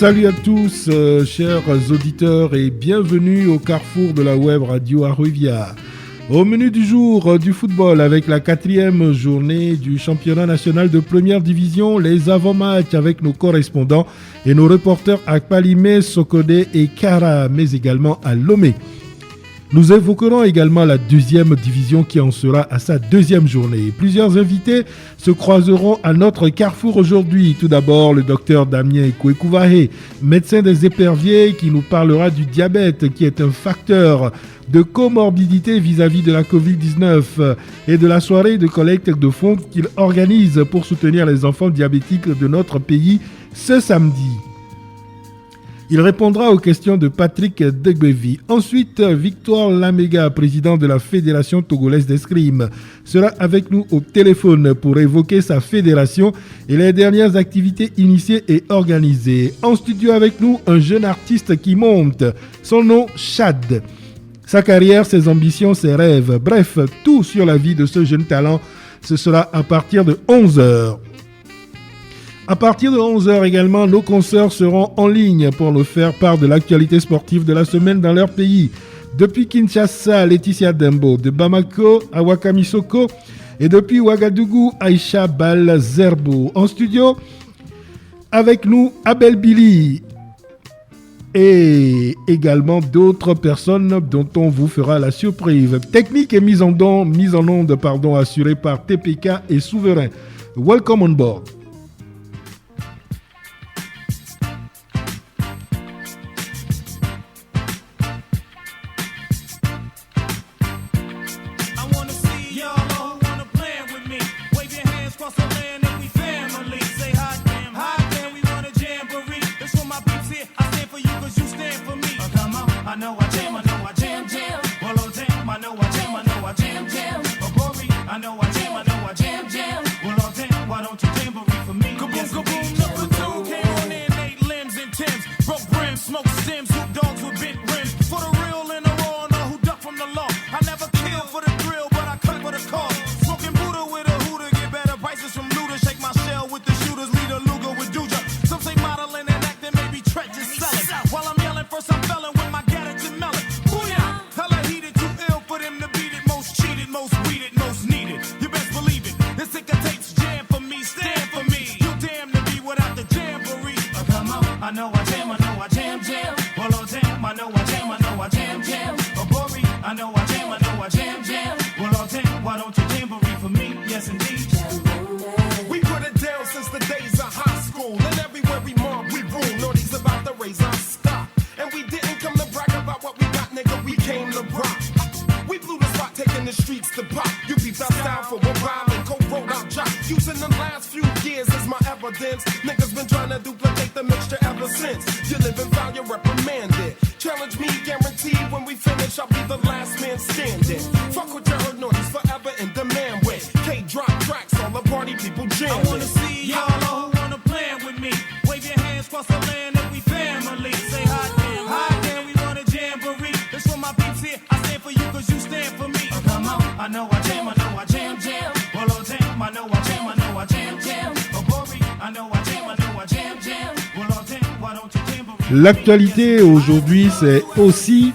Salut à tous, chers auditeurs, et bienvenue au carrefour de la web radio Aruvia. Au menu du jour, du football avec la 4e journée du championnat national de première division, les avant-matchs avec nos correspondants et nos reporters à Palimé, Sokodé et Kara, mais également à Lomé. Nous évoquerons également la 2e division qui en sera à sa 2e journée. Plusieurs invités se croiseront à notre carrefour aujourd'hui. Tout d'abord, le docteur Damien Kouekouvahe, médecin des éperviers, qui nous parlera du diabète, qui est un facteur de comorbidité vis-à-vis de la Covid-19 et de la soirée de collecte de fonds qu'il organise pour soutenir les enfants diabétiques de notre pays ce samedi. Il répondra aux questions de Patrick Degbevi. Ensuite, Victoire Lamega, président de la Fédération togolaise d'escrime, sera avec nous au téléphone pour évoquer sa fédération et les dernières activités initiées et organisées. En studio avec nous, un jeune artiste qui monte. Son nom, Chad. Sa carrière, ses ambitions, ses rêves. Bref, tout sur la vie de ce jeune talent. Ce sera à partir de 11h. À partir de 11h également, nos consoeurs seront en ligne pour nous faire part de l'actualité sportive de la semaine dans leur pays. Depuis Kinshasa, Laetitia Dembo, de Bamako à Wakamisoko et depuis Ouagadougou, Aïcha Bal Zerbo. En studio, avec nous, Abel Billy et également d'autres personnes dont on vous fera la surprise. Technique et mise en onde, assurée par TPK et Souverain. Welcome on board. L'actualité aujourd'hui, c'est aussi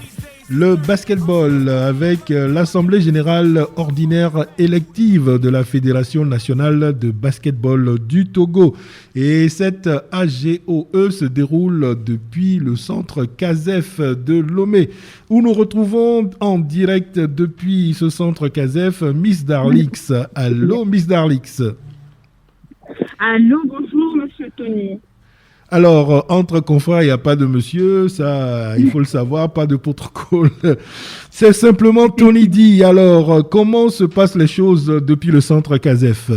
le basketball avec l'Assemblée générale ordinaire élective de la Fédération nationale de basketball du Togo. Et cette AGOE se déroule depuis le centre CASEF de Lomé, où nous retrouvons en direct depuis ce centre CASEF Miss Darlix. Allô, Miss Darlix. Allô, bonjour, monsieur Tony. Alors, entre confrères, il n'y a pas de monsieur, ça, il faut le savoir, pas de protocole. C'est simplement Tony D. Alors, comment se passent les choses depuis le centre CASEF ?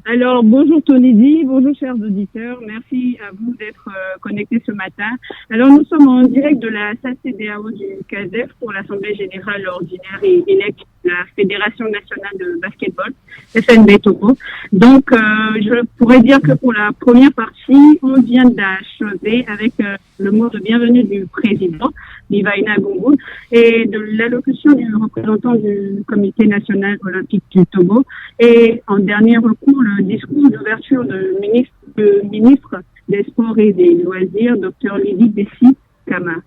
Alors, bonjour Tony D, bonjour chers auditeurs, merci à vous d'être connectés ce matin. Alors, nous sommes en direct de la salle CDAO du CASEF pour l'Assemblée Générale Ordinaire et élective de la Fédération Nationale de Basketball, FNB Togo. Donc, je pourrais dire que pour la première partie, on vient d'achever avec le mot de bienvenue du président, Livaina Gongoun, et de l'allocution du représentant du Comité national olympique du Togo. Et en dernier recours, le discours d'ouverture du ministre des Sports et des Loisirs, Dr Lydie Bessi-Kama.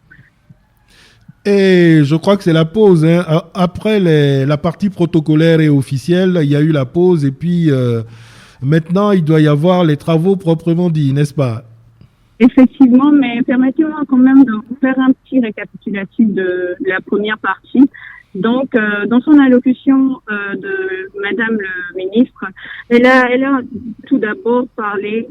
Et je crois que c'est la pause. Hein. Après la partie protocolaire et officielle, il y a eu la pause. Et puis maintenant, il doit y avoir les travaux proprement dits, n'est-ce pas? Effectivement, mais permettez-moi quand même de vous faire un petit récapitulatif de la première partie. Donc, dans son allocution de Madame le ministre, elle a tout d'abord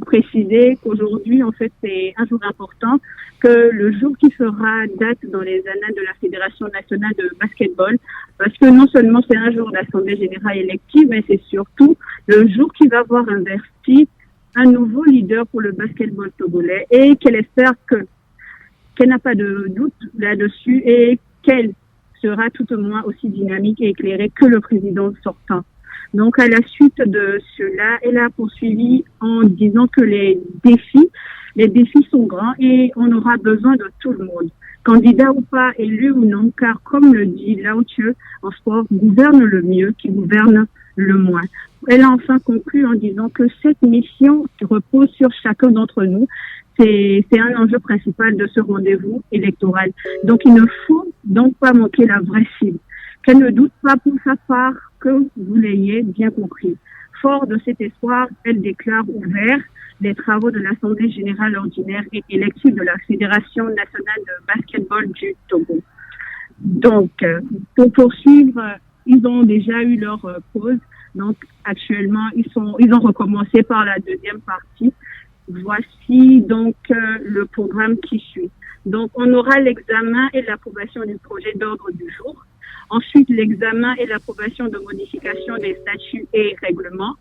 précisé qu'aujourd'hui, en fait, c'est un jour important, que le jour qui fera date dans les annales de la Fédération nationale de basketball, parce que non seulement c'est un jour d'assemblée générale élective, mais c'est surtout le jour qui va voir investi un nouveau leader pour le basketball togolais et qu'elle espère qu'elle n'a pas de doute là-dessus et qu'elle sera tout au moins aussi dynamique et éclairée que le président sortant. Donc, à la suite de cela, elle a poursuivi en disant que les défis sont grands et on aura besoin de tout le monde. Candidat ou pas, élu ou non, car comme le dit Lao Tzu, en sport, gouverne le mieux qui gouverne le moins. Elle a enfin conclu en disant que cette mission repose sur chacun d'entre nous. C'est un enjeu principal de ce rendez-vous électoral. Donc, il ne faut donc pas manquer la vraie cible. Qu'elle ne doute pas pour sa part que vous l'ayez bien compris. Fort de cet espoir, elle déclare ouvert les travaux de l'Assemblée générale ordinaire et élective de la Fédération nationale de basketball du Togo. Donc, pour poursuivre, ils ont déjà eu leur pause. Donc, actuellement, ils ont recommencé par la deuxième partie. Voici donc le programme qui suit. Donc, on aura l'examen et l'approbation du projet d'ordre du jour. Ensuite, l'examen et l'approbation de modification des statuts et règlements.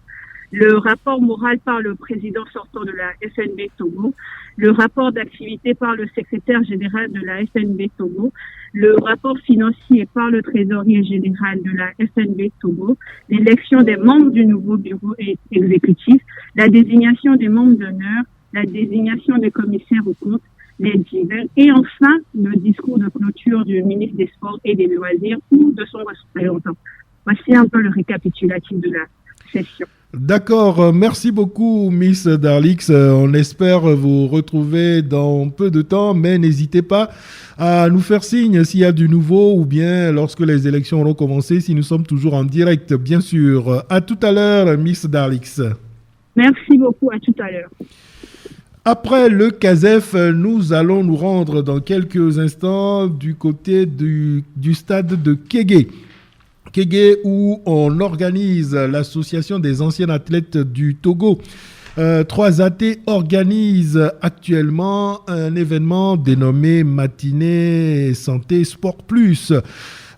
Le rapport moral par le président sortant de la FNB Togo. Le rapport d'activité par le secrétaire général de la FNB Togo. Le rapport financier par le trésorier général de la FNB Togo. L'élection des membres du nouveau bureau exécutif. La désignation des membres d'honneur. La désignation des commissaires aux comptes. Les divers. Et enfin, le discours de clôture du ministre des Sports et des Loisirs ou de son représentant. Voici un peu le récapitulatif de la session. D'accord, merci beaucoup Miss Darlix. On espère vous retrouver dans peu de temps, mais n'hésitez pas à nous faire signe s'il y a du nouveau ou bien lorsque les élections auront commencé, si nous sommes toujours en direct, bien sûr. À tout à l'heure, Miss Darlix. Merci beaucoup, à tout à l'heure. Après le CASEF, nous allons nous rendre dans quelques instants du côté du stade de Kégué. Kégué où on organise l'association des anciens athlètes du Togo. 3AT organise actuellement un événement dénommé Matinée Santé Sport Plus.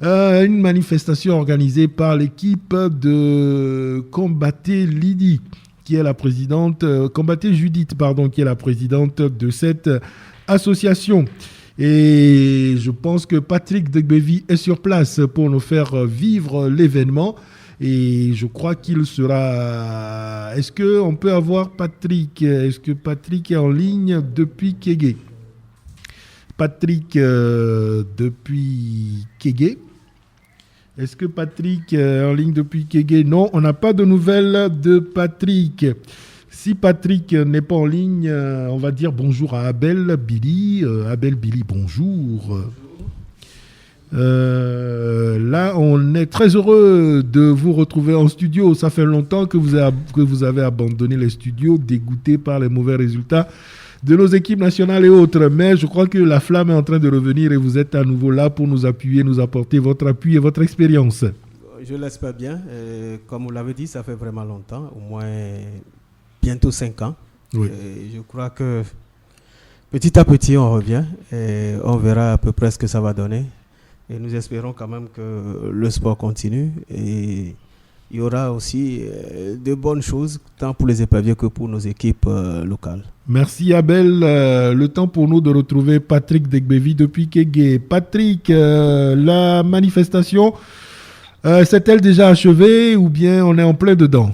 Une manifestation organisée par l'équipe de Combaté Lydie, qui est la présidente, Combaté Judith, pardon, qui est la présidente de cette association. Et je pense que Patrick Degbevi est sur place pour nous faire vivre l'événement. Et je crois qu'il sera... Est-ce qu'on peut avoir Patrick? Est-ce que Patrick est en ligne depuis Kégué? Patrick depuis Kégué. Est-ce que Patrick est en ligne depuis Kégué? Non, on n'a pas de nouvelles de Patrick. Si Patrick n'est pas en ligne, on va dire bonjour à Abel Billy. Abel Billy, bonjour. Là, on est très heureux de vous retrouver en studio. Ça fait longtemps que vous avez abandonné les studios, dégoûté par les mauvais résultats de nos équipes nationales et autres. Mais je crois que la flamme est en train de revenir et vous êtes à nouveau là pour nous appuyer, nous apporter votre appui et votre expérience. Je l'espère bien. Comme vous l'avez dit, ça fait vraiment longtemps, au moins bientôt 5 ans. Oui. Je crois que petit à petit, on revient et on verra à peu près ce que ça va donner. Et nous espérons quand même que le sport continue et il y aura aussi de bonnes choses, tant pour les épaviers que pour nos équipes locales. Merci Abel. Le temps pour nous de retrouver Patrick Degbevi depuis Kégué. Patrick, la manifestation, s'est-elle déjà achevée ou bien on est en plein dedans?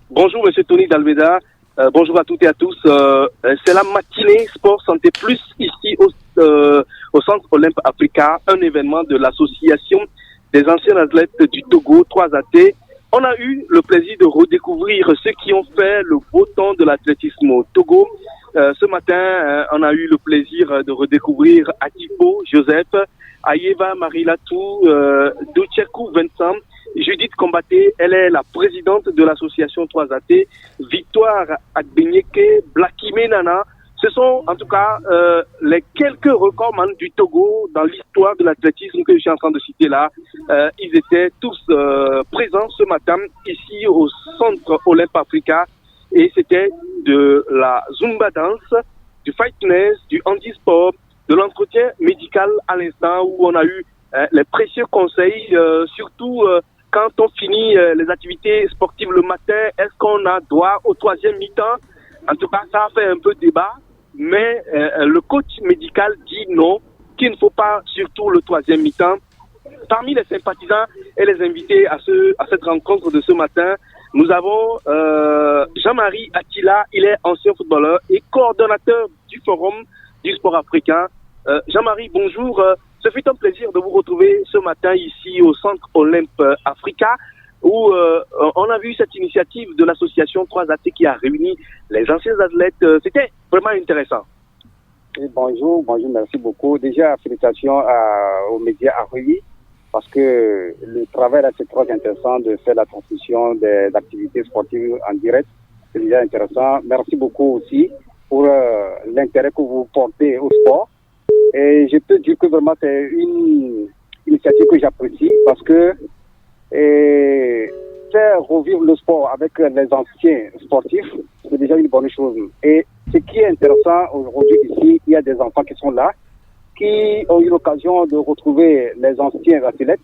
Bonjour Monsieur Tony Dalveda, bonjour à toutes et à tous. C'est la matinée Sport Santé Plus ici au Centre Olympe Africa, un événement de l'association des anciens athlètes du Togo, 3AT, On a eu le plaisir de redécouvrir ceux qui ont fait le beau temps de l'athlétisme au Togo. Ce matin, on a eu le plaisir de redécouvrir Atipo Joseph, Ayeva Marilatou, Douchekou Vincent, Judith Combaté, elle est la présidente de l'association 3AT, Victoire Agbenyeke, Blakime Nana. Ce sont en tout cas les quelques records du Togo dans l'histoire de l'athlétisme que je suis en train de citer là. Ils étaient tous présents ce matin ici au Centre Olympe Africa et c'était de la Zumba Dance, du fitness, du handisport, de l'entretien médical à l'instant où on a eu les précieux conseils, surtout quand on finit les activités sportives le matin, est-ce qu'on a droit au troisième mi-temps? En tout cas, ça a fait un peu débat. Mais le coach médical dit non, qu'il ne faut pas surtout le troisième mi-temps. Parmi les sympathisants et les invités à cette rencontre de ce matin, nous avons Jean-Marie Attila, il est ancien footballeur et coordonnateur du Forum du sport africain. Jean-Marie, bonjour. Ce fut un plaisir de vous retrouver ce matin ici au Centre Olympe Africa, où on a vu cette initiative de l'association 3AT qui a réuni les anciens athlètes. C'était vraiment intéressant. Et bonjour, merci beaucoup. Déjà, félicitations aux médias Arui, parce que le travail là, c'est très intéressant de faire la transmission des activités sportives en direct. C'est déjà intéressant. Merci beaucoup aussi pour l'intérêt que vous portez au sport. Et je peux dire que vraiment c'est une initiative que j'apprécie parce que faire revivre le sport avec les anciens sportifs, c'est déjà une bonne chose. Et ce qui est intéressant aujourd'hui ici, il y a des enfants qui sont là, qui ont eu l'occasion de retrouver les anciens athlètes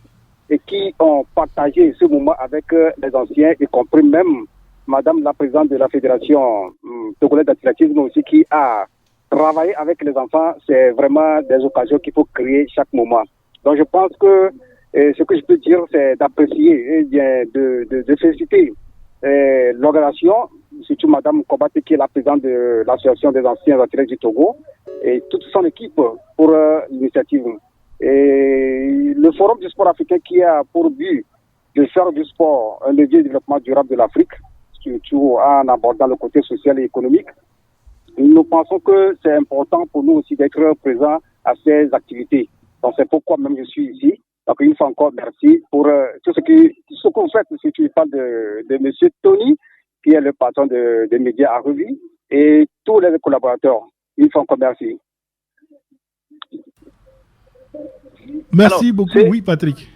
et qui ont partagé ce moment avec les anciens, y compris même Madame la présidente de la Fédération togolaise d'athlétisme aussi qui a travaillé avec les enfants. C'est vraiment des occasions qu'il faut créer chaque moment. Donc je pense que ce que je peux dire, c'est d'apprécier et de féliciter l'organisation, surtout Madame Kobaté qui est la présidente de l'association des anciens athlètes du Togo et toute son équipe pour l'initiative. Et le Forum du sport africain qui a pour but de faire du sport un levier de développement durable de l'Afrique, surtout en abordant le côté social et économique. Nous pensons que c'est important pour nous aussi d'être présents à ces activités. Donc c'est pourquoi même je suis ici. Donc une fois encore, merci pour tout ce que vous faites. Si tu parles de monsieur Tony, qui est le patron des médias à Revue, et tous les collaborateurs. Une fois encore, merci. Merci Alors, beaucoup. Oui, Patrick.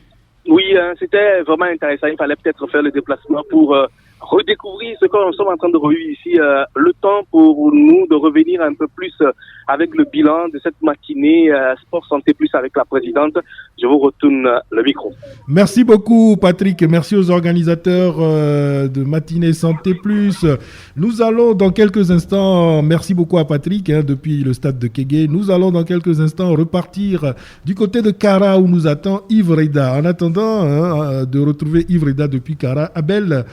Oui, c'était vraiment intéressant. Il fallait peut-être faire le déplacement pour redécouvrir ce que nous sommes en train de revivre ici. Le temps pour nous de revenir un peu plus avec le bilan de cette matinée Sport Santé Plus avec la présidente. Je vous retourne le micro. Merci beaucoup, Patrick. Merci aux organisateurs de Matinée Santé Plus. Nous allons dans quelques instants, merci beaucoup à Patrick depuis le stade de Kégué. Nous allons dans quelques instants repartir du côté de Kara où nous attend Yves Reda. En attendant de retrouver Yves Reda depuis Kara, Abel,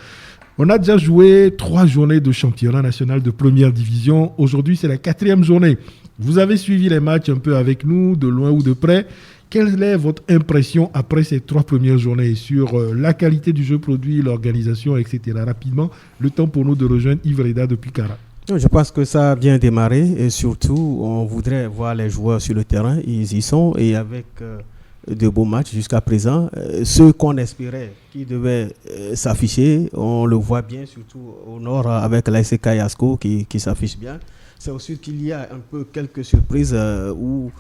on a déjà joué 3 journées de championnat national de première division. Aujourd'hui, c'est la 4e journée. Vous avez suivi les matchs un peu avec nous, de loin ou de près. Quelle est votre impression après ces 3 premières journées sur la qualité du jeu produit, l'organisation, etc. Rapidement, le temps pour nous de rejoindre Yves Reda depuis Kara. Je pense que ça a bien démarré et surtout, on voudrait voir les joueurs sur le terrain. Ils y sont et avec de beaux matchs jusqu'à présent. Ceux qu'on espérait qui devaient s'afficher, on le voit bien, surtout au nord avec l'ASK Yasko qui s'affiche bien. C'est aussi qu'il y a un peu quelques surprises où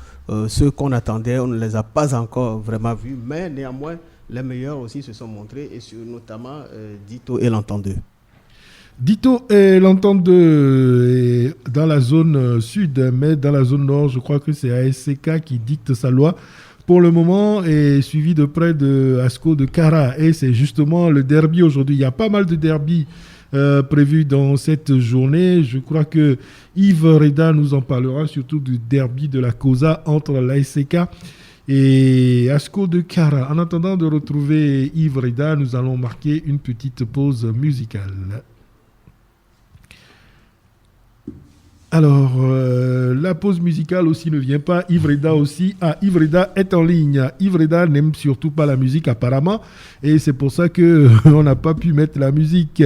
ceux qu'on attendait, on ne les a pas encore vraiment vus, mais néanmoins, les meilleurs aussi se sont montrés, et notamment Dito et l'Entendeux. Dito et l'Entendeux dans la zone sud, mais dans la zone nord, je crois que c'est ASK qui dicte sa loi. Pour le moment, est suivi de près de Asco de Kara. Et c'est justement le derby aujourd'hui. Il y a pas mal de derby prévus dans cette journée. Je crois que Yves Reda nous en parlera, surtout du derby de la Cosa entre l'ASK et Asco de Kara. En attendant de retrouver Yves Reda, nous allons marquer une petite pause musicale. Alors, la pause musicale aussi ne vient pas. Yvreda aussi. Ah, Yvreda est en ligne. Yvreda n'aime surtout pas la musique apparemment. Et c'est pour ça qu'on n'a pas pu mettre la musique.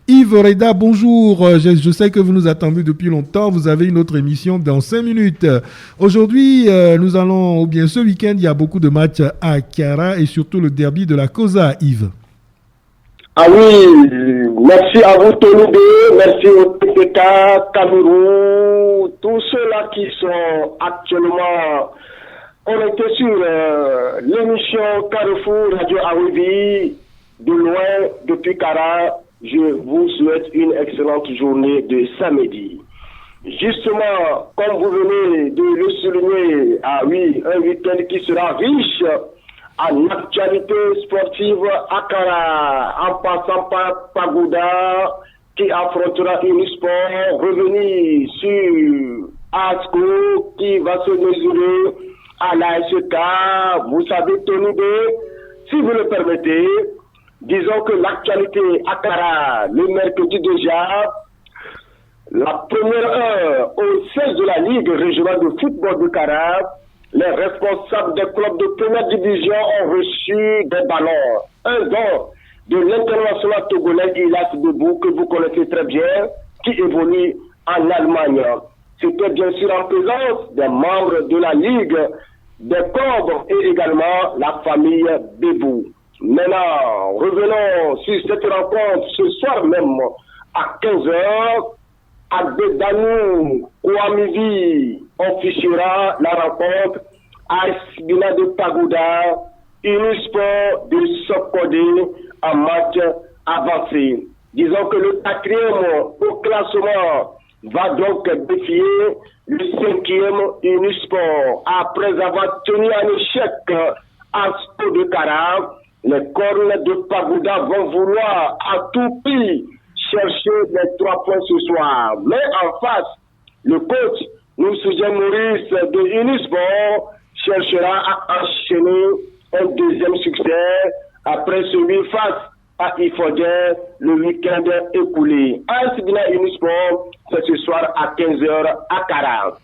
Yvreda, bonjour. Je sais que vous nous attendez depuis longtemps. Vous avez une autre émission dans 5 minutes. Aujourd'hui, ce week-end, il y a beaucoup de matchs à Kara et surtout le derby de la Cosa, Yves. Ah oui, merci à vous Tony B, merci au TPK, Cameroun, tous ceux-là qui sont actuellement connectés sur l'émission Carrefour Radio Aruvi, de loin, depuis Kara. Je vous souhaite une excellente journée de samedi. Justement, comme vous venez de le souligner, ah oui, un week-end qui sera riche en actualité sportive à Kara, en passant par Pagoda, qui affrontera Unisport, revenir sur ASCO, qui va se mesurer à l'ASK. Vous savez, Tony B, si vous le permettez, disons que l'actualité à Kara, le mercredi déjà, la première heure au siège de la Ligue régionale de football de Kara, les responsables des clubs de première division ont reçu des ballons. Un don de l'international togolais Ilas Debou, que vous connaissez très bien, qui évolue en Allemagne. C'était bien sûr en présence des membres de la Ligue, des clubs et également la famille Debou. Maintenant, revenons sur cette rencontre ce soir même à 15h. Abdedanou Ouamivi officiera la rencontre à Sbina de Pagoda, Unisport de Sokode en match avancé. Disons que le 4e au classement va donc défier le 5e Unisport. Après avoir tenu un échec à Sco de Kara, les cornes de Pagoda vont vouloir à tout prix chercher les 3 points ce soir. Mais en face, le coach Moussouja Maurice de Unisport cherchera à enchaîner un deuxième succès après celui face à Ifodé le week-end écoulé. Sbina Unisport, c'est ce soir à 15h à Kara.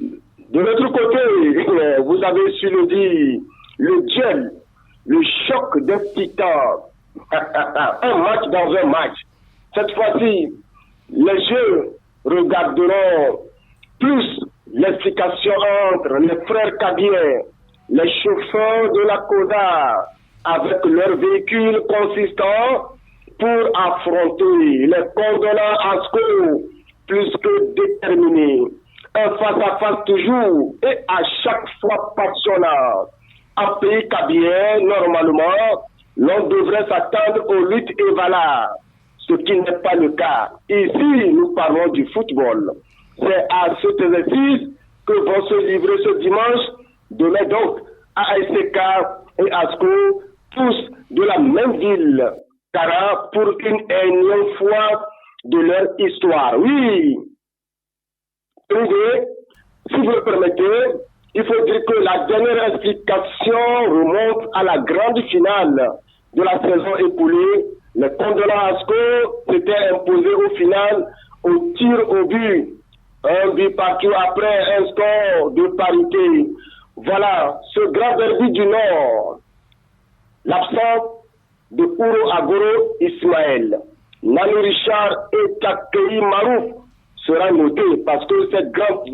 De l'autre côté, vous avez su le dire, le duel, le choc des titans. Un match dans un match. Cette fois-ci, les jeux regarderont plus l'explication entre les frères Kabier, les chauffeurs de la CODA, avec leur véhicule consistant pour affronter les condolents ASCO plus que déterminés. Un face-à-face toujours et à chaque fois passionnant. En pays Kabier, normalement, l'on devrait s'attendre aux luttes et valeurs. Ce qui n'est pas le cas. Ici, nous parlons du football. C'est à cet exercice que vont se livrer ce dimanche, demain donc, ASK et ASCO, tous de la même ville, Kara, pour une énième fois de leur histoire. Oui, si vous le permettez, il faut dire que la dernière explication remonte à la grande finale de la saison écoulée. Les condolents ASCO s'étaient imposés au final au tir au but. Un but partout après un score de parité. Voilà, ce grand derby du Nord. L'absence de Ouro Agoro Ismaël, Nani Richard et Kakei Marouf sera noté parce que ces grands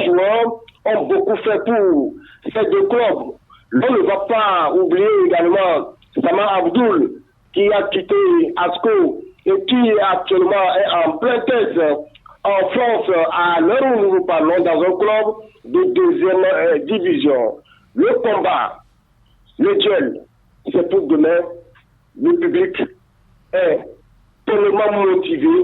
joueurs ont beaucoup fait pour ces deux clubs. On ne va pas oublier également Sama Abdoul, qui a quitté ASCO et qui actuellement est en pleine thèse en France à l'heure où nous vous parlons dans un club de 2e division. Le combat, le duel, c'est pour demain. Le public est tellement motivé.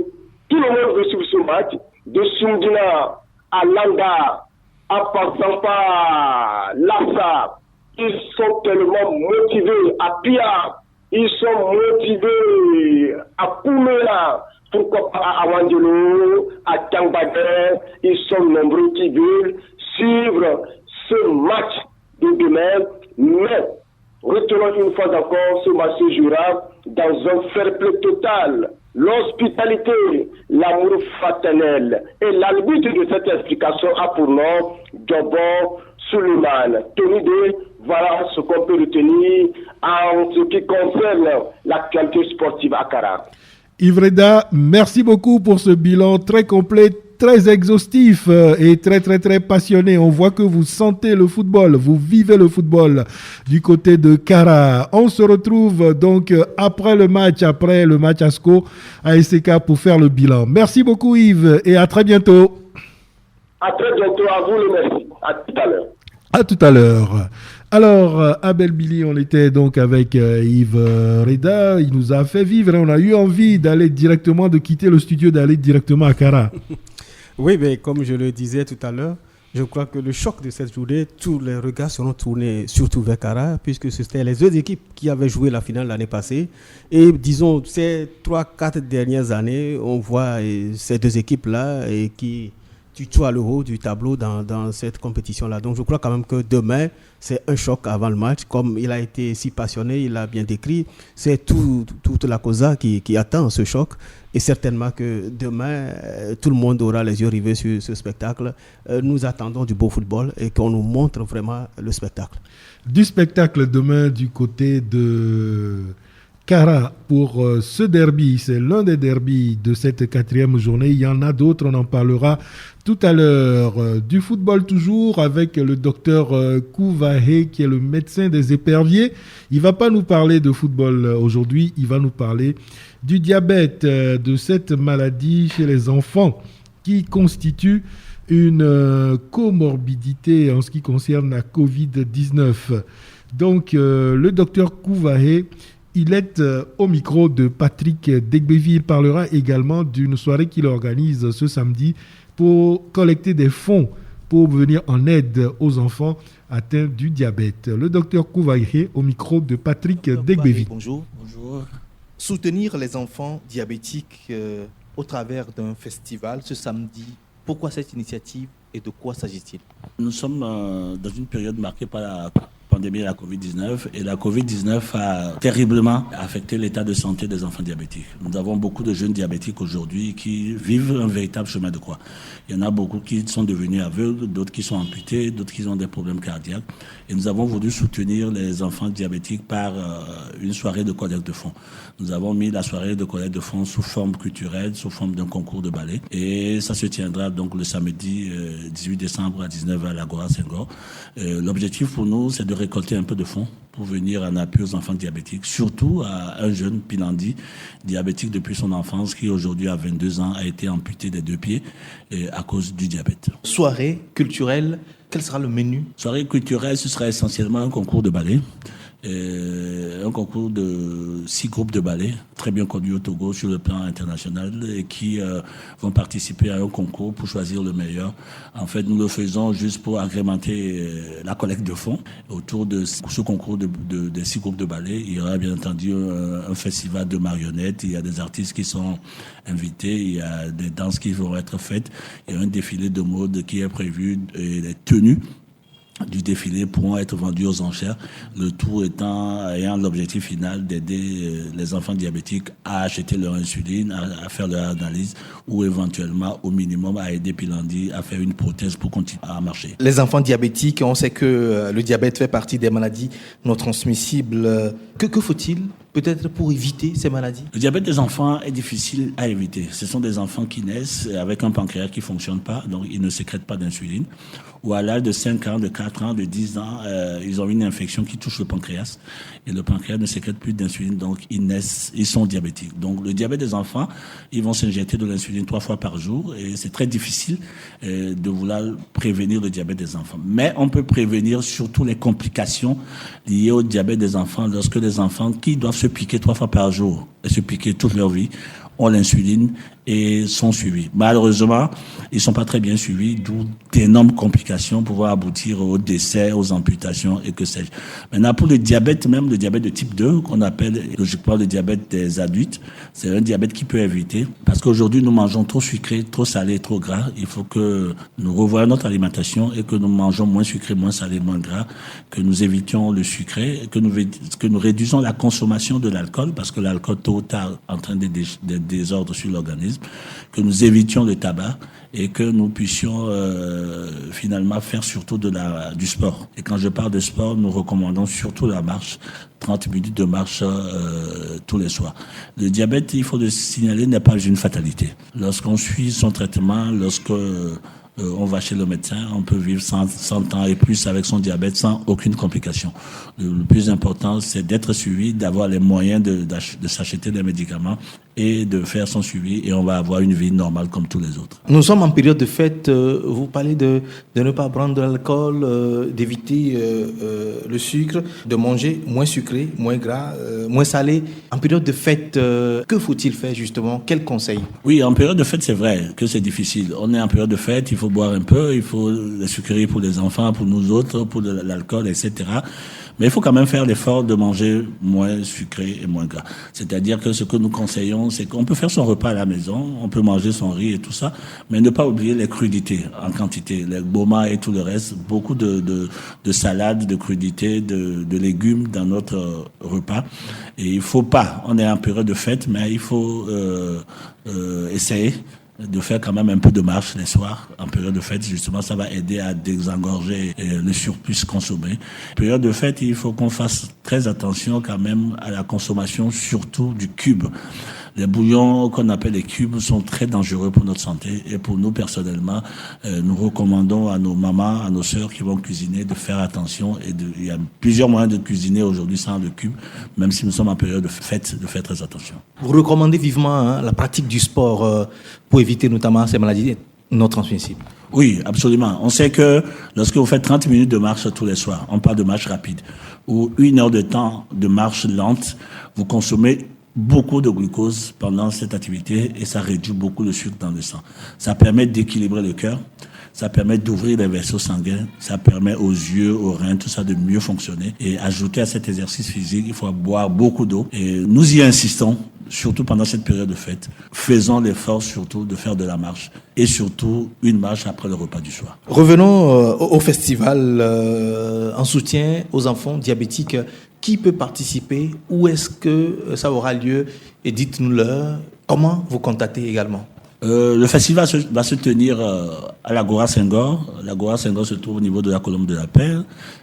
Tout le monde veut suivre ce match, de Sundina à Langa, en passant par Lassa. Ils sont tellement motivés à Pia, ils sont motivés à Koumela, pourquoi pas à Awandelo, à Tambadé, ils sont nombreux qui veulent suivre ce match de demain, mais retenons une fois encore, ce match se jouera dans un fair play total. l'hospitalité, l'amour fraternel. Et l'arbitre de cette explication a pour nom Djobo Suleiman. Tony D, voilà ce qu'on peut retenir en ce qui concerne l'actualité sportive à Kara. Yves Reda, merci beaucoup pour ce bilan très complet, très exhaustif et très passionné. On voit que vous sentez le football, vous vivez le football du côté de Kara. On se retrouve donc après le match ASCO à SK pour faire le bilan. Merci beaucoup Yves et à très bientôt. À très bientôt, à vous le merci. À tout à l'heure. À tout à l'heure. Alors, Abel Billy, on était donc avec Yves Reda. Il nous a fait vivre et on a eu envie de quitter le studio, d'aller directement à Kara. Oui, mais comme je le disais tout à l'heure, je crois que le choc de cette journée, tous les regards seront tournés surtout vers Kara, puisque c'était les deux équipes qui avaient joué la finale l'année passée. Et disons, ces 3-4 dernières années, on voit ces deux équipes-là qui tutoient le haut du tableau dans cette compétition-là. Donc je crois quand même que demain, c'est un choc avant le match. Comme il a été si passionné, il a bien décrit, c'est toute la causa qui attend ce choc. Et certainement que demain, tout le monde aura les yeux rivés sur ce spectacle. Nous attendons du beau football et qu'on nous montre vraiment le spectacle. Du spectacle demain du côté de Kara pour ce derby. C'est l'un des derbys de cette 4e journée. Il y en a d'autres, on en parlera tout à l'heure. Du football toujours avec le docteur Kouvahe qui est le médecin des éperviers. Il ne va pas nous parler de football aujourd'hui, il va nous parler du diabète, de cette maladie chez les enfants qui constitue une comorbidité en ce qui concerne la Covid-19. Donc le docteur Kouvahe, il est au micro de Patrick Degbevi. Il parlera également d'une soirée qu'il organise ce samedi pour collecter des fonds pour venir en aide aux enfants atteints du diabète. Le docteur Kouvahe au micro de Patrick Degbevi. Bonjour. Soutenir les enfants diabétiques au travers d'un festival ce samedi, pourquoi cette initiative et de quoi s'agit-il? Nous sommes dans une période marquée par la pandémie de la Covid-19 et la Covid-19 a terriblement affecté l'état de santé des enfants diabétiques. Nous avons beaucoup de jeunes diabétiques aujourd'hui qui vivent un véritable chemin de croix. Il y en a beaucoup qui sont devenus aveugles, d'autres qui sont amputés, d'autres qui ont des problèmes cardiaques. Et nous avons voulu soutenir les enfants diabétiques par une soirée de collecte de fonds. Nous avons mis la soirée de collecte de fonds sous forme culturelle, sous forme d'un concours de ballet. Et ça se tiendra donc le samedi 18 décembre à 19h à l'Agora Senghor. L'objectif pour nous, c'est de récolter un peu de fonds pour venir en appui aux enfants diabétiques, surtout à un jeune Pilandi, diabétique depuis son enfance, qui aujourd'hui à 22 ans a été amputé des 2 pieds à cause du diabète. Soirée culturelle, quel sera le menu? Soirée culturelle, ce sera essentiellement un concours de ballet. Un concours de 6 groupes de ballet très bien connus au Togo sur le plan international et qui vont participer à un concours pour choisir le meilleur. En fait, nous le faisons juste pour agrémenter la collecte de fonds. Autour de ce concours des 6 groupes de ballet, il y aura bien entendu un festival de marionnettes, il y a des artistes qui sont invités, il y a des danses qui vont être faites, il y a un défilé de mode qui est prévu et les tenues du défilé pourront être vendus aux enchères, le tout ayant l'objectif final d'aider les enfants diabétiques à acheter leur insuline, à faire leur analyse ou éventuellement au minimum à aider Pilandi à faire une prothèse pour continuer à marcher. Les enfants diabétiques, on sait que le diabète fait partie des maladies non transmissibles. Que faut-il peut-être pour éviter ces maladies? Le diabète des enfants est difficile à éviter. Ce sont des enfants qui naissent avec un pancréas qui ne fonctionne pas, donc ils ne sécrètent pas d'insuline. Ou à l'âge de 5 ans, de 4 ans, de 10 ans, ils ont une infection qui touche le pancréas. Et le pancréas ne sécrète plus d'insuline, donc ils naissent, ils sont diabétiques. Donc le diabète des enfants, ils vont s'injecter de l'insuline 3 fois par jour. Et c'est très difficile de vouloir prévenir le diabète des enfants. Mais on peut prévenir surtout les complications liées au diabète des enfants lorsque les enfants qui doivent se piquer 3 fois par jour et se piquer toute leur vie ont l'insuline et sont suivis. Malheureusement, ils sont pas très bien suivis, d'où d'énormes complications pouvant aboutir au décès, aux amputations et que sais-je. Maintenant, pour le diabète, même le diabète de type 2, qu'on appelle logiquement le diabète des adultes, c'est un diabète qui peut éviter parce qu'aujourd'hui, nous mangeons trop sucré, trop salé, trop gras. Il faut que nous revoyions notre alimentation et que nous mangeons moins sucré, moins salé, moins gras, que nous évitions le sucré, que nous réduisons la consommation de l'alcool parce que l'alcool, tôt ou tard, entraîne des désordres sur l'organisme, que nous évitions le tabac et que nous puissions finalement faire surtout du sport. Et quand je parle de sport, nous recommandons surtout la marche, 30 minutes de marche tous les soirs. Le diabète, il faut le signaler, n'est pas une fatalité. Lorsqu'on suit son traitement, on va chez le médecin, on peut vivre 100 ans et plus avec son diabète sans aucune complication. Le plus important, c'est d'être suivi, d'avoir les moyens de s'acheter des médicaments et de faire son suivi et on va avoir une vie normale comme tous les autres. Nous sommes en période de fête. Vous parlez de ne pas prendre de l'alcool, d'éviter le sucre, de manger moins sucré, moins gras, moins salé. En période de fête, que faut-il faire justement? Quels conseils? Oui, en période de fête, c'est vrai que c'est difficile. On est en période de fête, il faut boire un peu, il faut la sucrerie pour les enfants, pour nous autres, pour l'alcool, etc. Mais il faut quand même faire l'effort de manger moins sucré et moins gras. C'est-à-dire que ce que nous conseillons, c'est qu'on peut faire son repas à la maison, on peut manger son riz et tout ça, mais ne pas oublier les crudités en quantité, les boma et tout le reste, beaucoup de salades, de crudités, de légumes dans notre repas. Et il faut pas, on est en période de fête, mais il faut essayer de faire quand même un peu de marche les soirs en période de fête. Justement, ça va aider à désengorger le surplus consommé. En période de fête, il faut qu'on fasse très attention quand même à la consommation, surtout du cube. Les bouillons qu'on appelle les cubes sont très dangereux pour notre santé et pour nous personnellement, nous recommandons à nos mamans, à nos sœurs qui vont cuisiner de faire attention il y a plusieurs moyens de cuisiner aujourd'hui sans le cube, même si nous sommes en période de fête, de faire très attention. Vous recommandez vivement la pratique du sport pour éviter notamment ces maladies non transmissibles? Oui, absolument. On sait que lorsque vous faites 30 minutes de marche tous les soirs, on parle de marche rapide, ou 1 heure de temps de marche lente, vous consommez beaucoup de glucose pendant cette activité et ça réduit beaucoup le sucre dans le sang. Ça permet d'équilibrer le cœur, ça permet d'ouvrir les vaisseaux sanguins, ça permet aux yeux, aux reins, tout ça de mieux fonctionner. Et ajouter à cet exercice physique, il faut boire beaucoup d'eau. Et nous y insistons, surtout pendant cette période de fête. Faisons l'effort surtout de faire de la marche et surtout une marche après le repas du soir. Revenons au festival en soutien aux enfants diabétiques. Qui peut participer? Où est-ce que ça aura lieu? Et dites-nous-le. Comment vous contactez également? Le festival va se tenir à l'Agora Senghor. L'Agora Senghor se trouve au niveau de la Colombe de la Paix,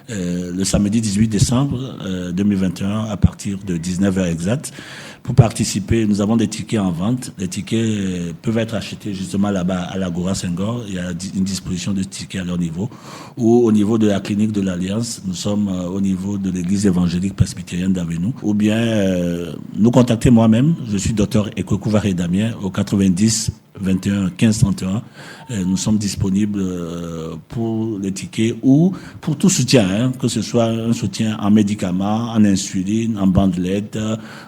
le samedi 18 décembre 2021 à partir de 19h exact. Pour participer, nous avons des tickets en vente. Les tickets peuvent être achetés justement là-bas à l'Agora Senghor. Il y a une disposition de tickets à leur niveau. Ou au niveau de la clinique de l'Alliance, nous sommes au niveau de l'église évangélique presbytérienne d'Avenu. Ou bien nous contacter moi-même. Je suis docteur Ekwekou Varé Damien au 90 21 15 31. Nous sommes disponibles pour les tickets ou pour tout soutien, que ce soit un soutien en médicaments, en insuline, en bandelettes,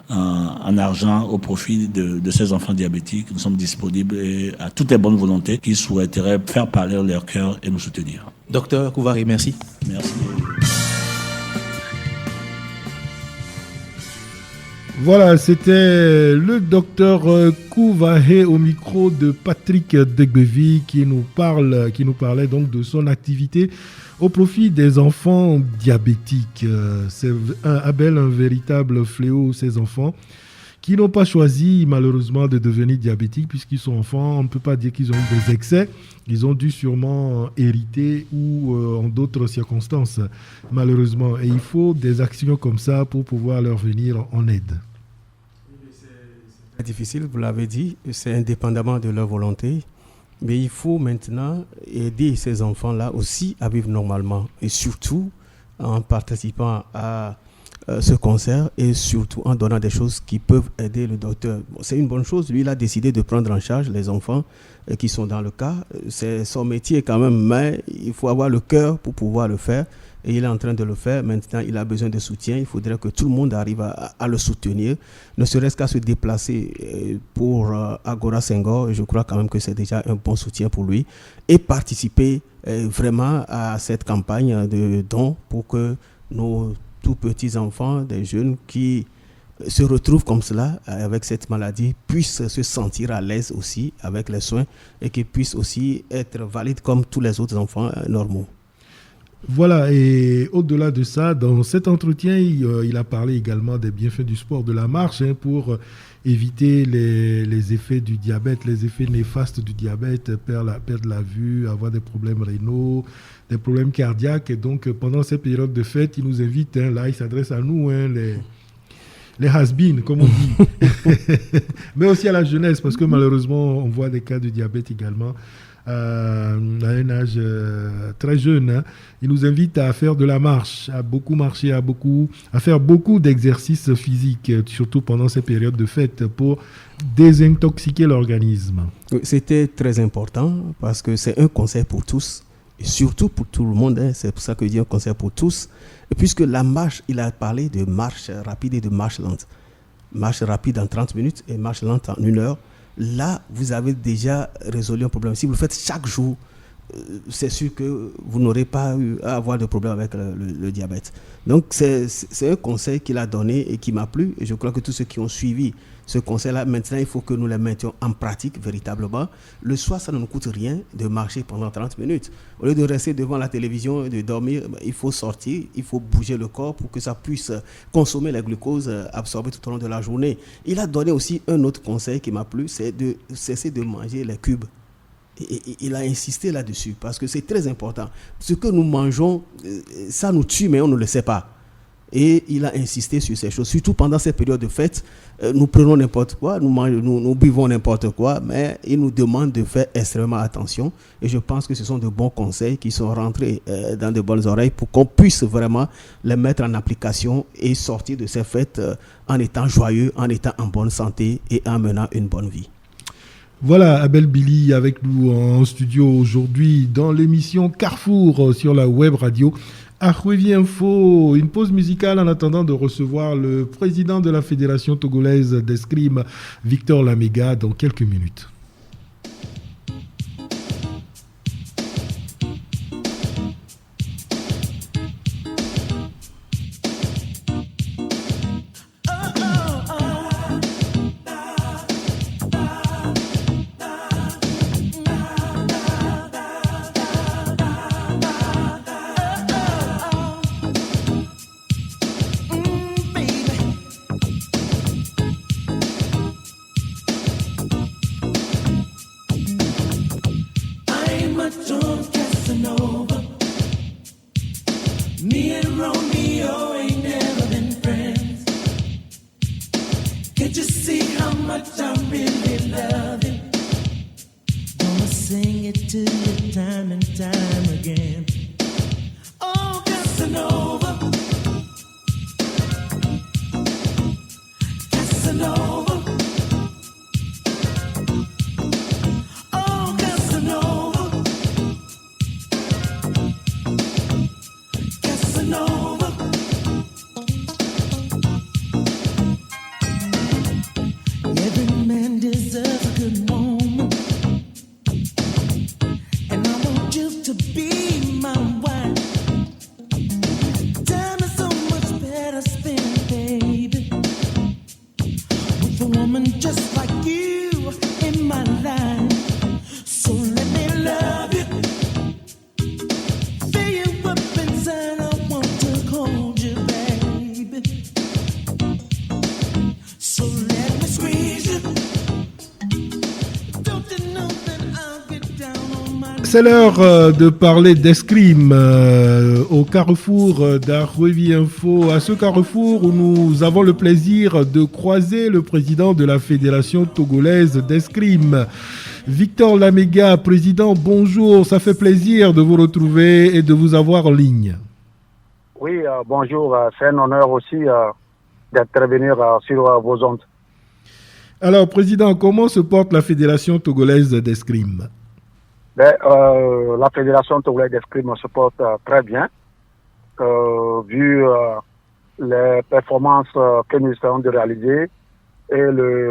en argent au profit de ces enfants diabétiques. Nous sommes disponibles à toutes les bonnes volontés qui souhaiteraient faire parler leur cœur et nous soutenir. Docteur Kouvaré, merci. Merci. Voilà, c'était le docteur Kouvaré au micro de Patrick Degbevi qui nous parlait donc de son activité au profit des enfants diabétiques. C'est un véritable fléau, ces enfants qui n'ont pas choisi malheureusement de devenir diabétiques puisqu'ils sont enfants. On ne peut pas dire qu'ils ont eu des excès. Ils ont dû sûrement hériter ou en d'autres circonstances, malheureusement. Et il faut des actions comme ça pour pouvoir leur venir en aide. C'est difficile, vous l'avez dit, c'est indépendamment de leur volonté. Mais il faut maintenant aider ces enfants-là aussi à vivre normalement. Et surtout en participant à ce concert et surtout en donnant des choses qui peuvent aider le docteur. Bon, c'est une bonne chose. Lui, il a décidé de prendre en charge les enfants qui sont dans le cas. C'est son métier quand même, mais il faut avoir le cœur pour pouvoir le faire. Et il est en train de le faire. Maintenant, il a besoin de soutien. Il faudrait que tout le monde arrive à le soutenir, ne serait-ce qu'à se déplacer pour Agora Senghor. Je crois quand même que c'est déjà un bon soutien pour lui. Et participer vraiment à cette campagne de dons pour que nos tout petits enfants, des jeunes qui se retrouvent comme cela avec cette maladie puissent se sentir à l'aise aussi avec les soins et qu'ils puissent aussi être valides comme tous les autres enfants normaux. Voilà, et au-delà de ça, dans cet entretien, il a parlé également des bienfaits du sport, de la marche, pour éviter les effets du diabète, les effets néfastes du diabète, perdre la vue, avoir des problèmes rénaux, des problèmes cardiaques. Et donc, pendant ces périodes de fête, il nous invite, là, il s'adresse à nous, les has-been, comme on dit, mais aussi à la jeunesse, parce que malheureusement, on voit des cas de diabète également. À un âge très jeune, il nous invite à faire de la marche, à beaucoup marcher, à faire beaucoup d'exercices physiques, surtout pendant ces périodes de fête, pour désintoxiquer l'organisme. C'était très important parce que c'est un conseil pour tous, et surtout pour tout le monde. C'est pour ça que je dis un conseil pour tous. Et puisque la marche, il a parlé de marche rapide et de marche lente. Marche rapide en 30 minutes et marche lente en 1 heure. Là, vous avez déjà résolu un problème. Si vous le faites chaque jour, c'est sûr que vous n'aurez pas eu à avoir de problème avec le diabète. Donc, c'est un conseil qu'il a donné et qui m'a plu. Et je crois que tous ceux qui ont suivi ce conseil-là, maintenant, il faut que nous les mettions en pratique véritablement. Le soir, ça ne nous coûte rien de marcher pendant 30 minutes. Au lieu de rester devant la télévision et de dormir, il faut sortir, il faut bouger le corps pour que ça puisse consommer la glucose absorbée tout au long de la journée. Il a donné aussi un autre conseil qui m'a plu, c'est de cesser de manger les cubes. Et il a insisté là-dessus parce que c'est très important. Ce que nous mangeons, ça nous tue, mais on ne le sait pas. Et il a insisté sur ces choses, surtout pendant ces périodes de fête. Nous prenons n'importe quoi, nous buvons n'importe quoi, mais il nous demande de faire extrêmement attention. Et je pense que ce sont de bons conseils qui sont rentrés dans de bonnes oreilles pour qu'on puisse vraiment les mettre en application et sortir de ces fêtes en étant joyeux, en étant en bonne santé et en menant une bonne vie. Voilà, Abel Billy avec nous en studio aujourd'hui dans l'émission Carrefour sur la web radio Arwevi Info. Une pause musicale en attendant de recevoir le président de la Fédération togolaise d'escrime, Victor Lamega, dans quelques minutes. C'est l'heure de parler d'escrime au carrefour d'Arwevi Info. À ce carrefour où nous avons le plaisir de croiser le président de la Fédération togolaise d'escrime, Victor Lamega. Président, bonjour, ça fait plaisir de vous retrouver et de vous avoir en ligne. Oui, bonjour. C'est un honneur aussi d'intervenir sur vos ondes. Alors, Président, comment se porte la Fédération togolaise d'escrime? La Fédération togolaise d'escrime se porte très bien, vu les performances que nous essayons de réaliser et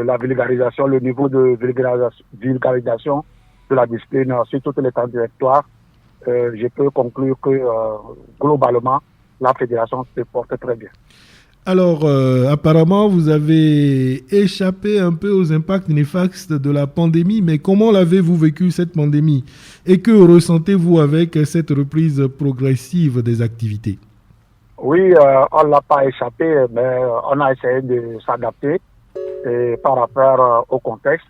la vulgarisation, le niveau de vulgarisation de la discipline sur toutes les territoires. Je peux conclure que globalement, la fédération se porte très bien. Alors, apparemment, vous avez échappé un peu aux impacts néfastes de la pandémie, mais comment l'avez-vous vécu cette pandémie? Et que ressentez-vous avec cette reprise progressive des activités? Oui, on ne l'a pas échappé, mais on a essayé de s'adapter par rapport au contexte.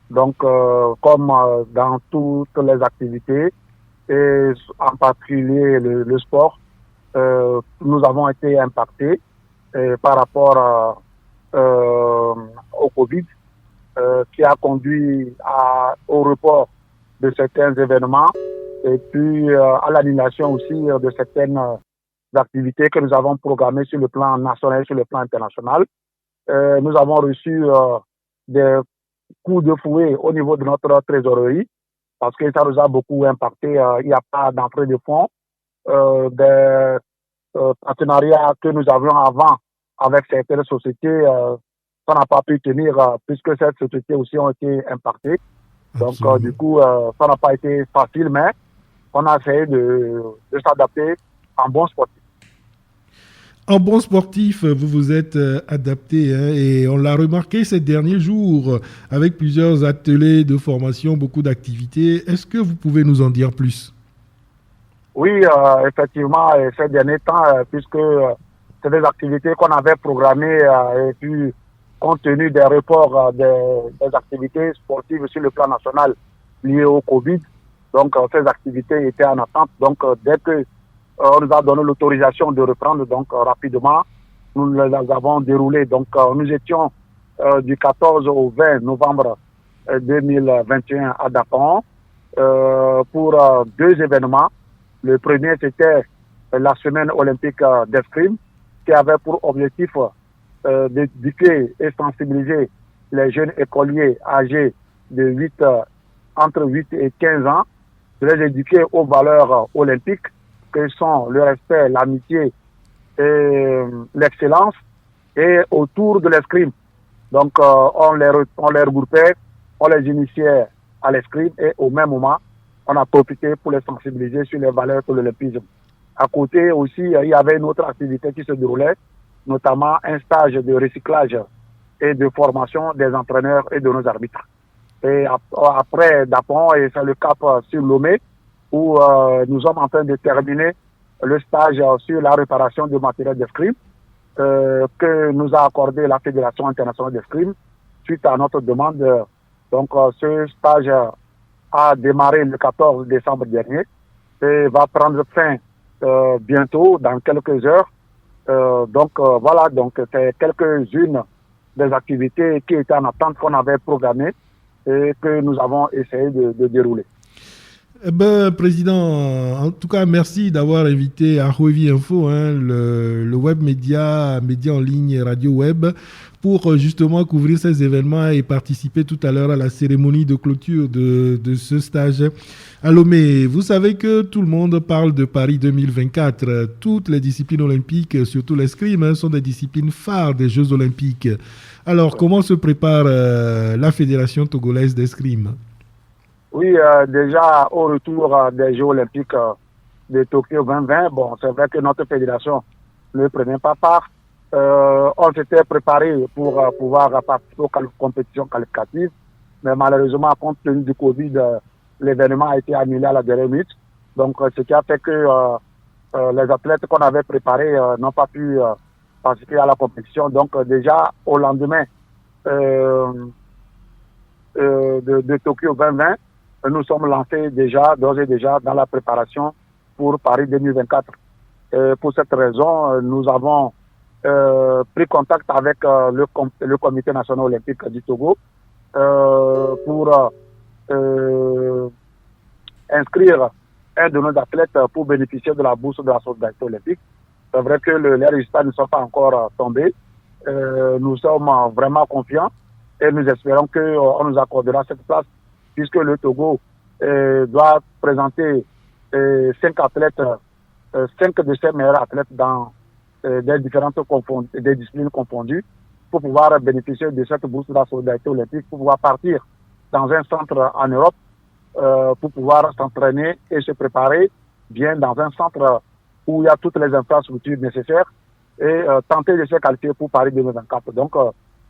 Donc, comme dans toutes les activités, et en particulier le sport, nous avons été impactés par rapport au Covid, qui a conduit au report de certains événements et puis à l'annulation aussi de certaines activités que nous avons programmées sur le plan national et sur le plan international. Nous avons reçu des coups de fouet au niveau de notre trésorerie parce que ça nous a beaucoup impacté. Il n'y a pas d'entrée de fonds. Des partenariats que nous avions avant avec certaines sociétés, ça n'a pas pu tenir puisque ces sociétés aussi ont été impactées. Donc, du coup, ça n'a pas été facile, mais on a essayé de s'adapter en bon sportif. En bon sportif, vous vous êtes adapté et on l'a remarqué ces derniers jours avec plusieurs ateliers de formation, beaucoup d'activités. Est-ce que vous pouvez nous en dire plus? Oui, effectivement, ces derniers temps, puisque c'est des activités qu'on avait programmées et puis compte tenu des reports des activités sportives sur le plan national liées au Covid, donc ces activités étaient en attente. Donc dès que on nous a donné l'autorisation de reprendre, donc rapidement, nous les avons déroulés. Donc nous étions du 14 au 20 novembre 2021 à Dakar pour deux événements. Le premier, c'était la semaine olympique d'escrime qui avait pour objectif d'éduquer et sensibiliser les jeunes écoliers âgés de entre 8 et 15 ans, de les éduquer aux valeurs olympiques que sont le respect, l'amitié et l'excellence et autour de l'escrime. Donc on les regroupait, on les initiait à l'escrime et au même moment, on a profité pour les sensibiliser sur les valeurs de l'olympisme. À côté aussi, il y avait une autre activité qui se déroulait, notamment un stage de recyclage et de formation des entraîneurs et de nos arbitres. Et après Dapon, et c'est le cap sur Lomé, où nous sommes en train de terminer le stage sur la réparation du matériel d'escrime que nous a accordé la Fédération internationale d'escrime suite à notre demande. Donc ce stage a démarré le 14 décembre dernier et va prendre fin bientôt, dans quelques heures. Voilà, donc c'est quelques-unes des activités qui étaient en attente qu'on avait programmées et que nous avons essayé de dérouler. Eh ben, Président, en tout cas, merci d'avoir invité Ahouévi Info, le web média en ligne radio web, pour justement couvrir ces événements et participer tout à l'heure à la cérémonie de clôture de ce stage à Lomé. Vous savez que tout le monde parle de Paris 2024. Toutes les disciplines olympiques, surtout l'escrime, sont des disciplines phares des Jeux olympiques. Alors, comment se prépare la Fédération togolaise d'escrime? Oui, déjà au retour des Jeux olympiques de Tokyo 2020, bon, c'est vrai que notre fédération ne prenait pas part. On s'était préparé pour pouvoir participer aux compétitions qualificatives, mais malheureusement, compte tenu du Covid, l'événement a été annulé à la dernière minute. Donc, ce qui a fait que les athlètes qu'on avait préparés n'ont pas pu participer à la compétition. Donc, déjà au lendemain de Tokyo 2020, nous sommes lancés d'ores et déjà dans la préparation pour Paris 2024. Pour cette raison, nous avons pris contact avec le Comité national olympique du Togo pour inscrire un de nos athlètes pour bénéficier de la bourse de la solidarité olympique. C'est vrai que les résultats ne sont pas encore tombés. Nous sommes vraiment confiants et nous espérons qu'on nous accordera cette place puisque le Togo doit présenter 5 athlètes, 5 de ses meilleurs athlètes dans des disciplines confondues pour pouvoir bénéficier de cette bourse de la solidarité olympique, pour pouvoir partir dans un centre en Europe, pour pouvoir s'entraîner et se préparer bien dans un centre où il y a toutes les infrastructures nécessaires et tenter de se qualifier pour Paris 2024. Donc,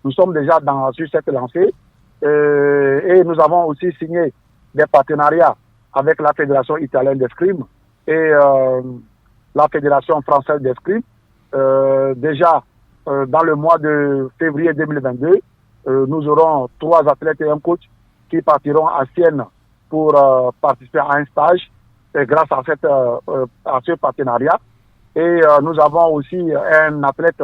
nous sommes déjà sur cette lancée et nous avons aussi signé des partenariats avec la Fédération italienne d'escrime et la Fédération française d'escrime. Déjà, dans le mois de février 2022, nous aurons 3 athlètes et un coach qui partiront à Sienne pour participer à un stage et grâce à ce partenariat. Et nous avons aussi un athlète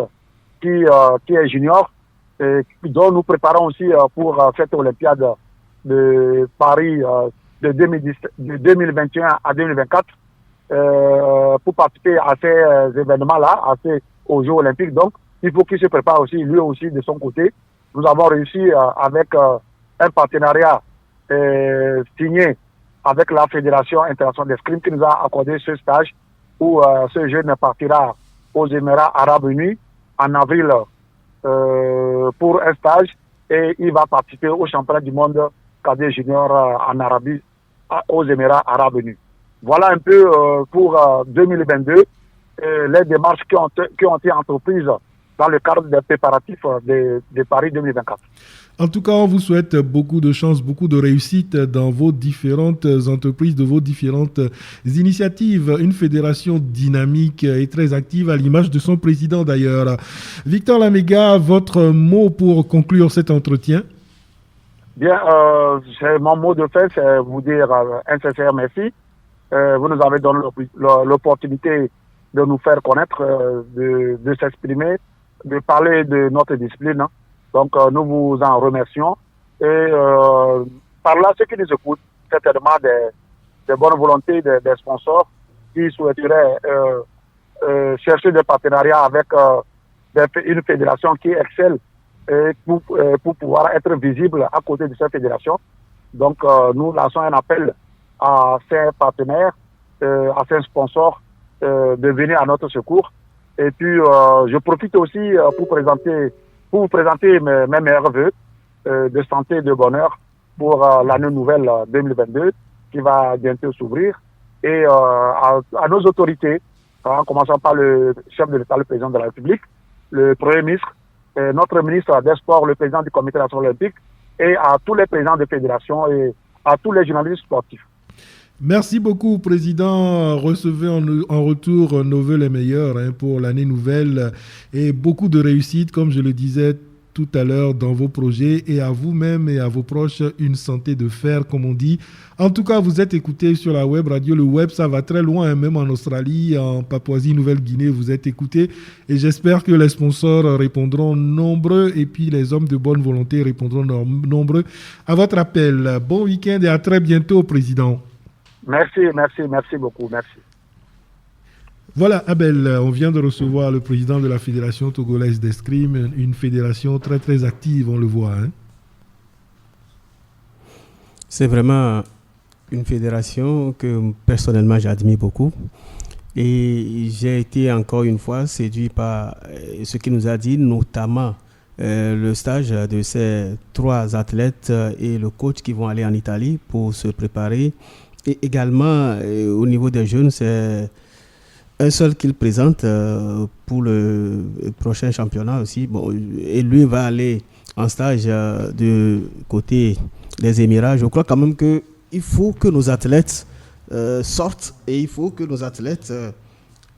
qui est junior et dont nous préparons aussi pour cette Olympiade de Paris de 2021 à 2024 pour participer à ces événements-là, aux Jeux Olympiques. Donc, il faut qu'il se prépare aussi, lui aussi, de son côté. Nous avons réussi avec un partenariat signé avec la Fédération internationale d'escrime qui nous a accordé ce stage où ce jeune partira aux Émirats arabes unis en avril pour un stage et il va participer au championnat du monde cadet junior en Arabie aux Émirats arabes unis. Voilà un peu pour 2022 les démarches qui ont été entreprises dans le cadre des préparatifs de Paris 2024. En tout cas, on vous souhaite beaucoup de chance, beaucoup de réussite dans vos différentes entreprises, de vos différentes initiatives. Une fédération dynamique et très active à l'image de son président d'ailleurs. Victor Lamega, votre mot pour conclure cet entretien? Bien, mon mot de fin, c'est vous dire un sincère merci. Vous nous avez donné l'opportunité de nous faire connaître, de s'exprimer, de parler de notre discipline. Donc, nous vous en remercions. Et par là, ceux qui nous écoutent, certainement des bonnes volontés, des sponsors qui souhaiteraient chercher des partenariats avec une fédération qui excelle pour pouvoir être visible à côté de cette fédération. Donc, nous lançons un appel à ces partenaires, à ces sponsors de venir à notre secours. Et puis, je profite aussi pour vous présenter mes meilleurs vœux de santé et de bonheur pour l'année nouvelle 2022 qui va bientôt s'ouvrir. Et à nos autorités, en commençant par le chef de l'État, le président de la République, le Premier ministre, notre ministre des Sports, le président du Comité national olympique, et à tous les présidents de fédérations et à tous les journalistes sportifs. Merci beaucoup, Président. Recevez en retour nos vœux les meilleurs pour l'année nouvelle et beaucoup de réussite, comme je le disais tout à l'heure, dans vos projets et à vous-même et à vos proches, une santé de fer, comme on dit. En tout cas, vous êtes écoutés sur la web radio. Le web, ça va très loin, même en Australie, en Papouasie-Nouvelle-Guinée, vous êtes écoutés. Et j'espère que les sponsors répondront nombreux et puis les hommes de bonne volonté répondront nombreux à votre appel. Bon week-end et à très bientôt, Président. Merci beaucoup, merci. Voilà, Abel, on vient de recevoir le président de la Fédération togolaise d'escrime, une fédération très très active, on le voit. C'est vraiment une fédération que personnellement j'admire beaucoup. Et j'ai été encore une fois séduit par ce qu'il nous a dit, notamment le stage de ces 3 athlètes et le coach qui vont aller en Italie pour se préparer. Et également, au niveau des jeunes, c'est un seul qu'il présente pour le prochain championnat aussi. Bon, et lui va aller en stage de côté des Émirats. Je crois quand même qu'il faut que nos athlètes sortent et il faut que nos athlètes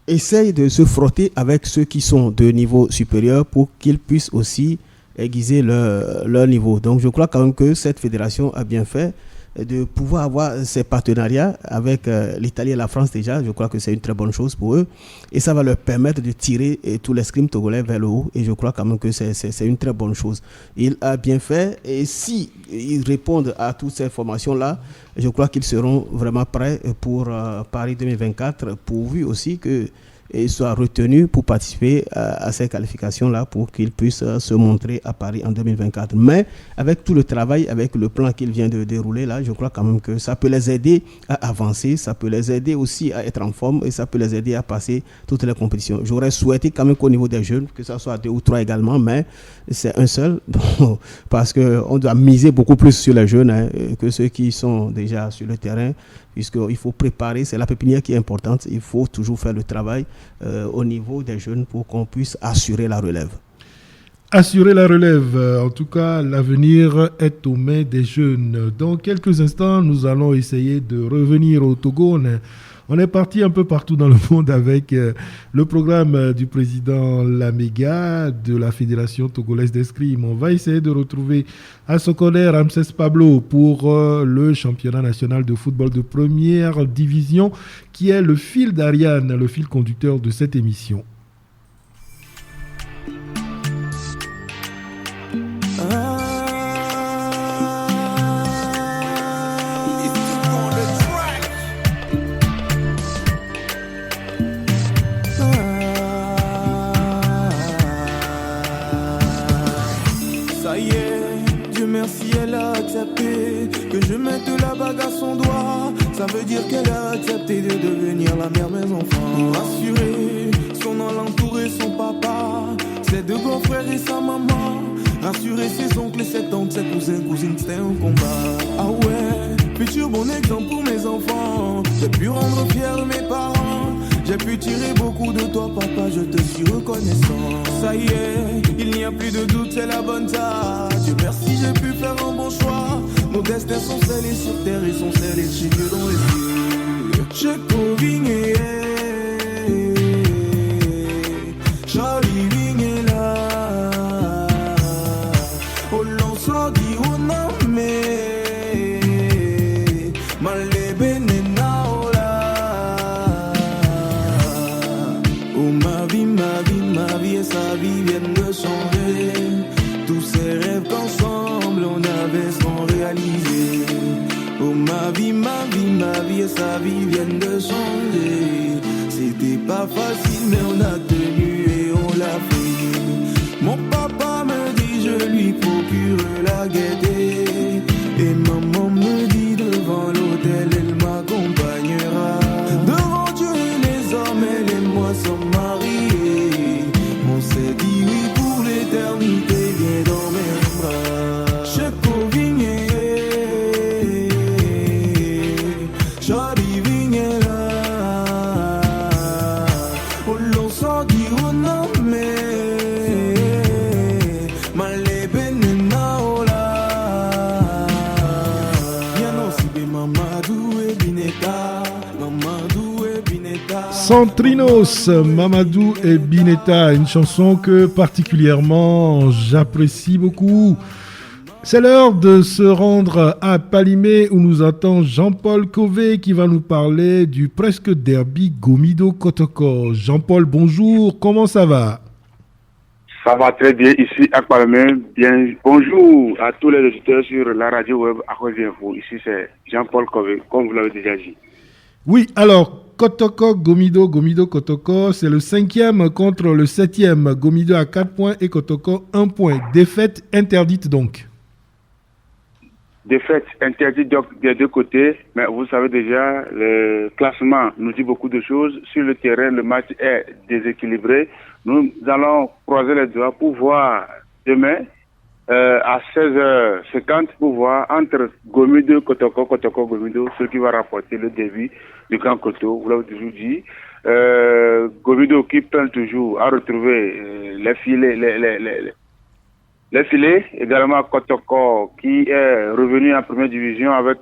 essayent de se frotter avec ceux qui sont de niveau supérieur pour qu'ils puissent aussi aiguiser leur niveau. Donc je crois quand même que cette fédération a bien fait de pouvoir avoir ces partenariats avec l'Italie et la France déjà. Je crois que c'est une très bonne chose pour eux et ça va leur permettre de tirer tout l'escrime togolais vers le haut et je crois quand même que c'est une très bonne chose. Il a bien fait et si ils répondent à toutes ces formations-là, je crois qu'ils seront vraiment prêts pour Paris 2024 pourvu aussi que et soit retenu pour participer à ces qualifications-là pour qu'ils puissent se montrer à Paris en 2024. Mais avec tout le travail, avec le plan qu'il vient de dérouler là, je crois quand même que ça peut les aider à avancer, ça peut les aider aussi à être en forme et ça peut les aider à passer toutes les compétitions. J'aurais souhaité quand même qu'au niveau des jeunes, que ça soit 2 ou 3 également, mais c'est un seul, parce qu'on doit miser beaucoup plus sur les jeunes que ceux qui sont déjà sur le terrain, puisqu'il faut préparer, c'est la pépinière qui est importante, il faut toujours faire le travail au niveau des jeunes pour qu'on puisse assurer la relève. Assurer la relève, en tout cas, l'avenir est aux mains des jeunes. Dans quelques instants, nous allons essayer de revenir au Togo. On est parti un peu partout dans le monde avec le programme du président Lamega de la Fédération togolaise d'escrime. On va essayer de retrouver à Sokolé Ramsès Pablo pour le championnat national de football de première division qui est le fil d'Ariane, le fil conducteur de cette émission. Que je mette la bague à son doigt, ça veut dire qu'elle a accepté de devenir la mère de mes enfants. Rassurer son alentour et son papa, ses 2 grands frères et sa maman. Rassurer ses oncles et ses tantes, ses cousins, cousines, c'était un combat. Ah ouais, futur bon exemple pour mes enfants. J'ai pu rendre fiers mes parents. J'ai pu tirer beaucoup de toi, papa, je te suis reconnaissant. Ça y est, il n'y a plus de doute, c'est la bonne tâche. Dieu merci, j'ai pu faire un bon choix. Nos destins sont scellés sur terre et sont scellés chez Dieu dans les cieux. Je convigne, Charlie vigne là. Oh l'on s'en dit on en met. Malé benena oh là. Oh ma vie et sa vie viennent de changer. Tous ces rêves qu'ensemble on avait sans réaliser. Oh ma vie et sa vie viennent de changer. C'était pas facile mais on a tenu et on l'a fait. Mon papa me dit je lui procure la gaieté. Et maman me dit devant l'autel elle m'accompagnera. Devant Dieu et les hommes elle et moi sommes mariés. On s'est dit oui pour l'éternité, viens dans mes bras. Je convigne, Charlie vigne là. Oh l'on s'en dit on en met. Malé benena oh là. Bien aussi be Mamadou et Bineta. Mamadou et Bineta. Centrinos, Mamadou et Bineta, une chanson que particulièrement j'apprécie beaucoup. C'est l'heure de se rendre à Palimé où nous attend Jean-Paul Cové qui va nous parler du presque derby Gomido Kotoko. Jean-Paul, bonjour, comment ça va? Ça va très bien ici à Palimé. Bien, bonjour à tous les auditeurs sur la radio web Ahozi Info. Ici c'est Jean-Paul Cové, comme vous l'avez déjà dit. Oui, alors Kotoko, Gomido, Kotoko, c'est le 5e contre le 7e. Gomido à 4 points et Kotoko 1 point. Défaite interdite donc. Défaite interdite donc des 2 côtés, mais vous savez déjà, le classement nous dit beaucoup de choses. Sur le terrain, le match est déséquilibré. Nous allons croiser les doigts pour voir demain à 16h50 pour voir entre Gomido, Kotoko, Gomido, ce qui va rapporter le début du Grand Koto. Vous l'avez toujours dit. Gomido qui peine toujours à retrouver les filets, également Kotoko qui est revenu en première division avec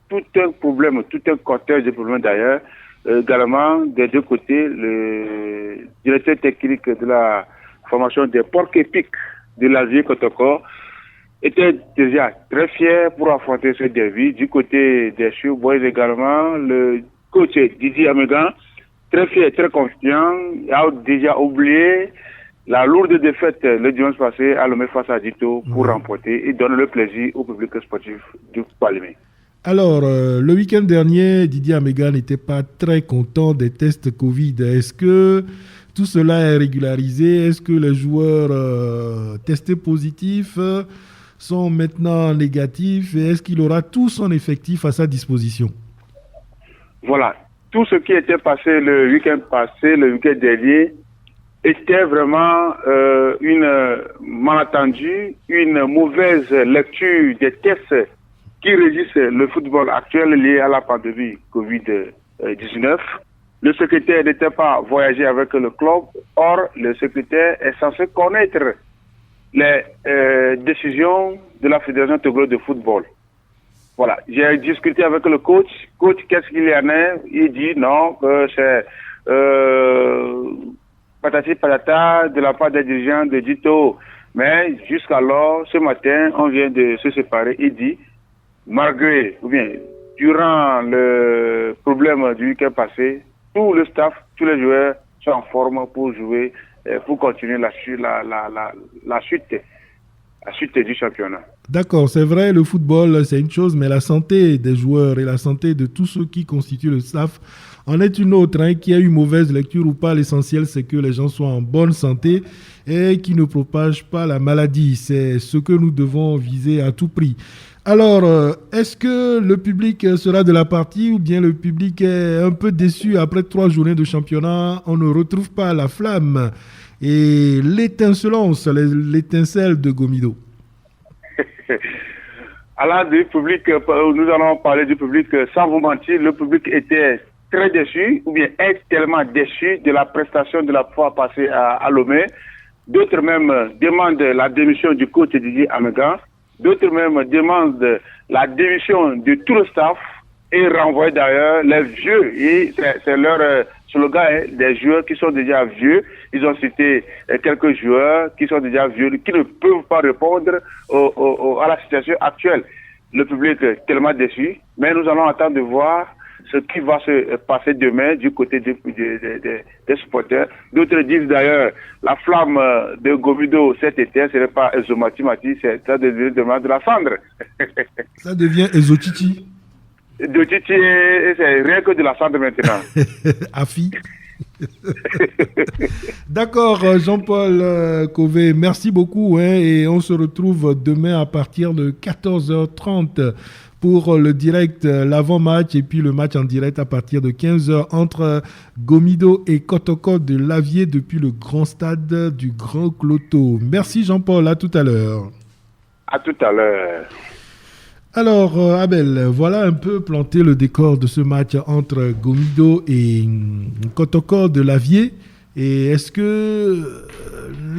tout un problème, tout un cortège de problèmes d'ailleurs. Également, des 2 côtés, le directeur technique de la formation des porcs épiques de l'Asie Kotoko était déjà très fier pour affronter ce derby. Du côté des Showboys également, le coach Didier Amegan, très fier, très confiant, a déjà oublié la lourde défaite le dimanche passé à Lomé face à Dito pour remporter et donner le plaisir au public sportif du Palimé. Alors, le week-end dernier, Didier Amega n'était pas très content des tests Covid. Est-ce que tout cela est régularisé? Est-ce que les joueurs testés positifs sont maintenant négatifs? Et est-ce qu'il aura tout son effectif à sa disposition? Voilà. Tout ce qui était passé le week-end dernier, était vraiment une malattendue, une mauvaise lecture des tests qui régissent le football actuel lié à la pandémie Covid-19. Le secrétaire n'était pas voyagé avec le club. Or, le secrétaire est censé connaître les décisions de la Fédération togolaise de football. Voilà, j'ai discuté avec le coach. Coach, qu'est-ce qu'il y en a? Il dit non, que c'est patati patata de la part des dirigeants de Dito. Mais jusqu'alors, ce matin, on vient de se séparer. Il dit, malgré, ou bien, durant le problème du week-end passé, tout le staff, tous les joueurs sont en forme pour jouer, pour continuer la suite du championnat. D'accord, c'est vrai, le football, c'est une chose, mais la santé des joueurs et la santé de tous ceux qui constituent le staff en est une autre. Qui a eu mauvaise lecture ou pas, l'essentiel, c'est que les gens soient en bonne santé et qui ne propagent pas la maladie. C'est ce que nous devons viser à tout prix. Alors, est-ce que le public sera de la partie ou bien le public est un peu déçu après 3 journées de championnat? On ne retrouve pas la flamme et l'étincelance, l'étincelle de Gomido. Alors, du public, nous allons parler du public. Sans vous mentir, le public était très déçu, ou bien est tellement déçu de la prestation de la fois passée à Lomé. D'autres même demandent la démission du coach Didier Amega. D'autres même demandent la démission de tout le staff et renvoient d'ailleurs les vieux. Et c'est leur slogan, des joueurs qui sont déjà vieux. Ils ont cité quelques joueurs qui sont déjà vieux, qui ne peuvent pas répondre à la situation actuelle. Le public est tellement déçu, mais nous allons attendre de voir ce qui va se passer demain du côté des supporters. D'autres disent d'ailleurs la flamme de Gomido cet été, ce n'est pas Ezomati Mati, ça devient de la cendre. Ça devient Ezotiti. De Titi, c'est rien que de la cendre maintenant. Afi. D'accord, Jean-Paul Cové, merci beaucoup. Et on se retrouve demain à partir de 14h30 pour le direct, l'avant-match et puis le match en direct à partir de 15h entre Gomido et Kotoko de Lavier depuis le grand stade du Grand Cloto. Merci Jean-Paul, à tout à l'heure. À tout à l'heure. Alors Abel, voilà un peu planté le décor de ce match entre Gomido et Kotoko de Lavier. Et est-ce que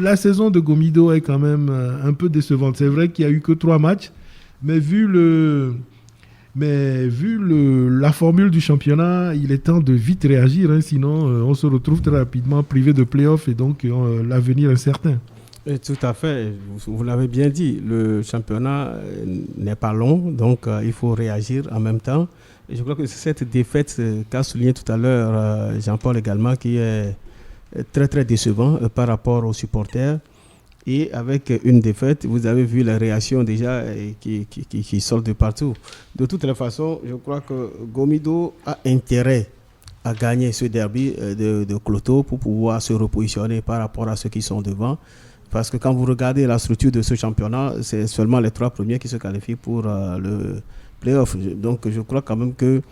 la saison de Gomido est quand même un peu décevante? C'est vrai qu'il n'y a eu que 3 matchs, mais vu la formule du championnat, il est temps de vite réagir, sinon on se retrouve très rapidement privé de play-off et donc l'avenir incertain. Et tout à fait, vous l'avez bien dit, le championnat n'est pas long, donc il faut réagir en même temps. Et je crois que c'est cette défaite qu'a souligné tout à l'heure Jean-Paul également qui est très très décevant par rapport aux supporters. Et avec une défaite, vous avez vu la réaction déjà qui sort de partout. De toutes les façons, je crois que Gomido a intérêt à gagner ce derby de Cloto pour pouvoir se repositionner par rapport à ceux qui sont devant. Parce que quand vous regardez la structure de ce championnat, c'est seulement les 3 premiers qui se qualifient pour le play-off. Donc je crois quand même que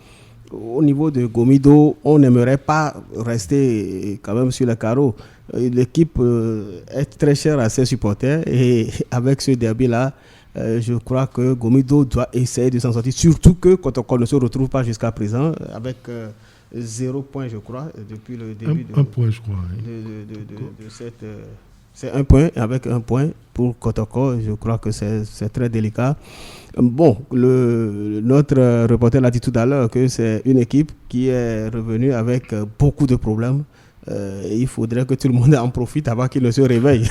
au niveau de Gomido, on n'aimerait pas rester quand même sur le carreau. L'équipe est très chère à ses supporters et avec ce derby-là, je crois que Gomido doit essayer de s'en sortir. Surtout que quand on ne se retrouve pas jusqu'à présent avec 0 point, je crois, depuis le début un point, je crois. De cette... C'est 1 point, avec 1 point pour Kotoko, je crois que c'est très délicat. Bon, notre reporter l'a dit tout à l'heure que c'est une équipe qui est revenue avec beaucoup de problèmes. Il faudrait que tout le monde en profite avant qu'il ne se réveille.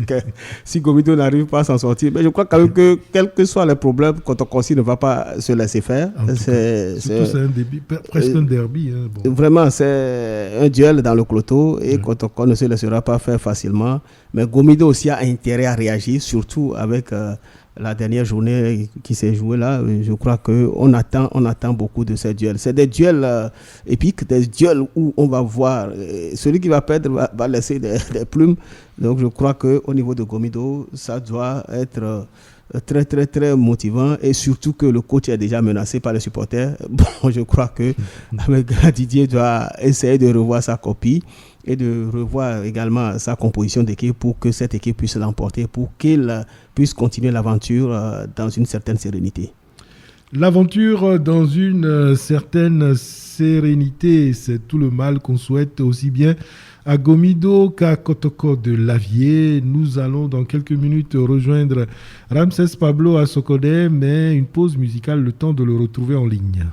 Donc, si Gomido n'arrive pas à s'en sortir, mais je crois quand même que, quels que soient les problèmes, Kotoko ne va pas se laisser faire. C'est un début, presque un derby. Bon. Vraiment, c'est un duel dans le cloto et Kotoko ne se laissera pas faire facilement. Mais Gomido aussi a intérêt à réagir, surtout avec la dernière journée qui s'est jouée là, je crois qu'on attend beaucoup de ces duels. C'est des duels épiques, des duels où on va voir celui qui va perdre va laisser des plumes. Donc je crois qu'au niveau de Gomido, ça doit être très très très motivant, et surtout que le coach est déjà menacé par les supporters. Bon, je crois que Didier doit essayer de revoir sa copie et de revoir également sa composition d'équipe pour que cette équipe puisse l'emporter, pour qu'elle puisse continuer l'aventure dans une certaine sérénité. L'aventure dans une certaine sérénité, c'est tout le mal qu'on souhaite aussi bien à Gomido qu'à Kotoko de Lavier. Nous allons dans quelques minutes rejoindre Ramsès Pablo à Sokodé, mais une pause musicale, le temps de le retrouver en ligne.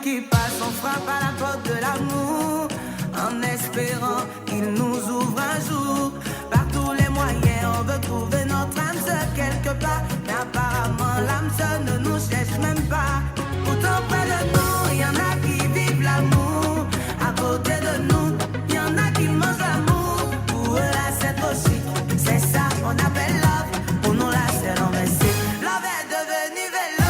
Qui passe, on frappe à la porte de l'amour, en espérant qu'il nous ouvre un jour. Par tous les moyens, on veut trouver notre âme sœur quelque part, mais apparemment l'âme sœur ne nous cherche même pas. Pourtant près de nous, il y en a qui vivent l'amour. À côté de nous, il y en a qui mangent l'amour. Pour eux là c'est trop chic, c'est ça qu'on appelle love. Pour nous là c'est l'envers. Love est devenu vélo.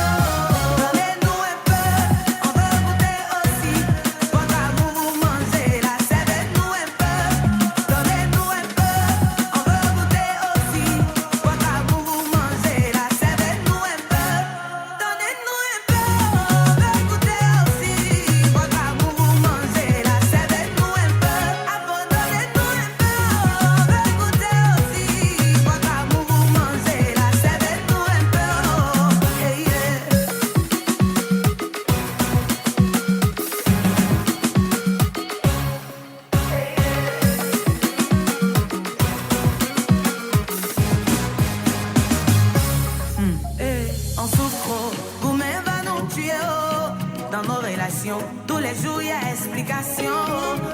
Tous les jours y a explication.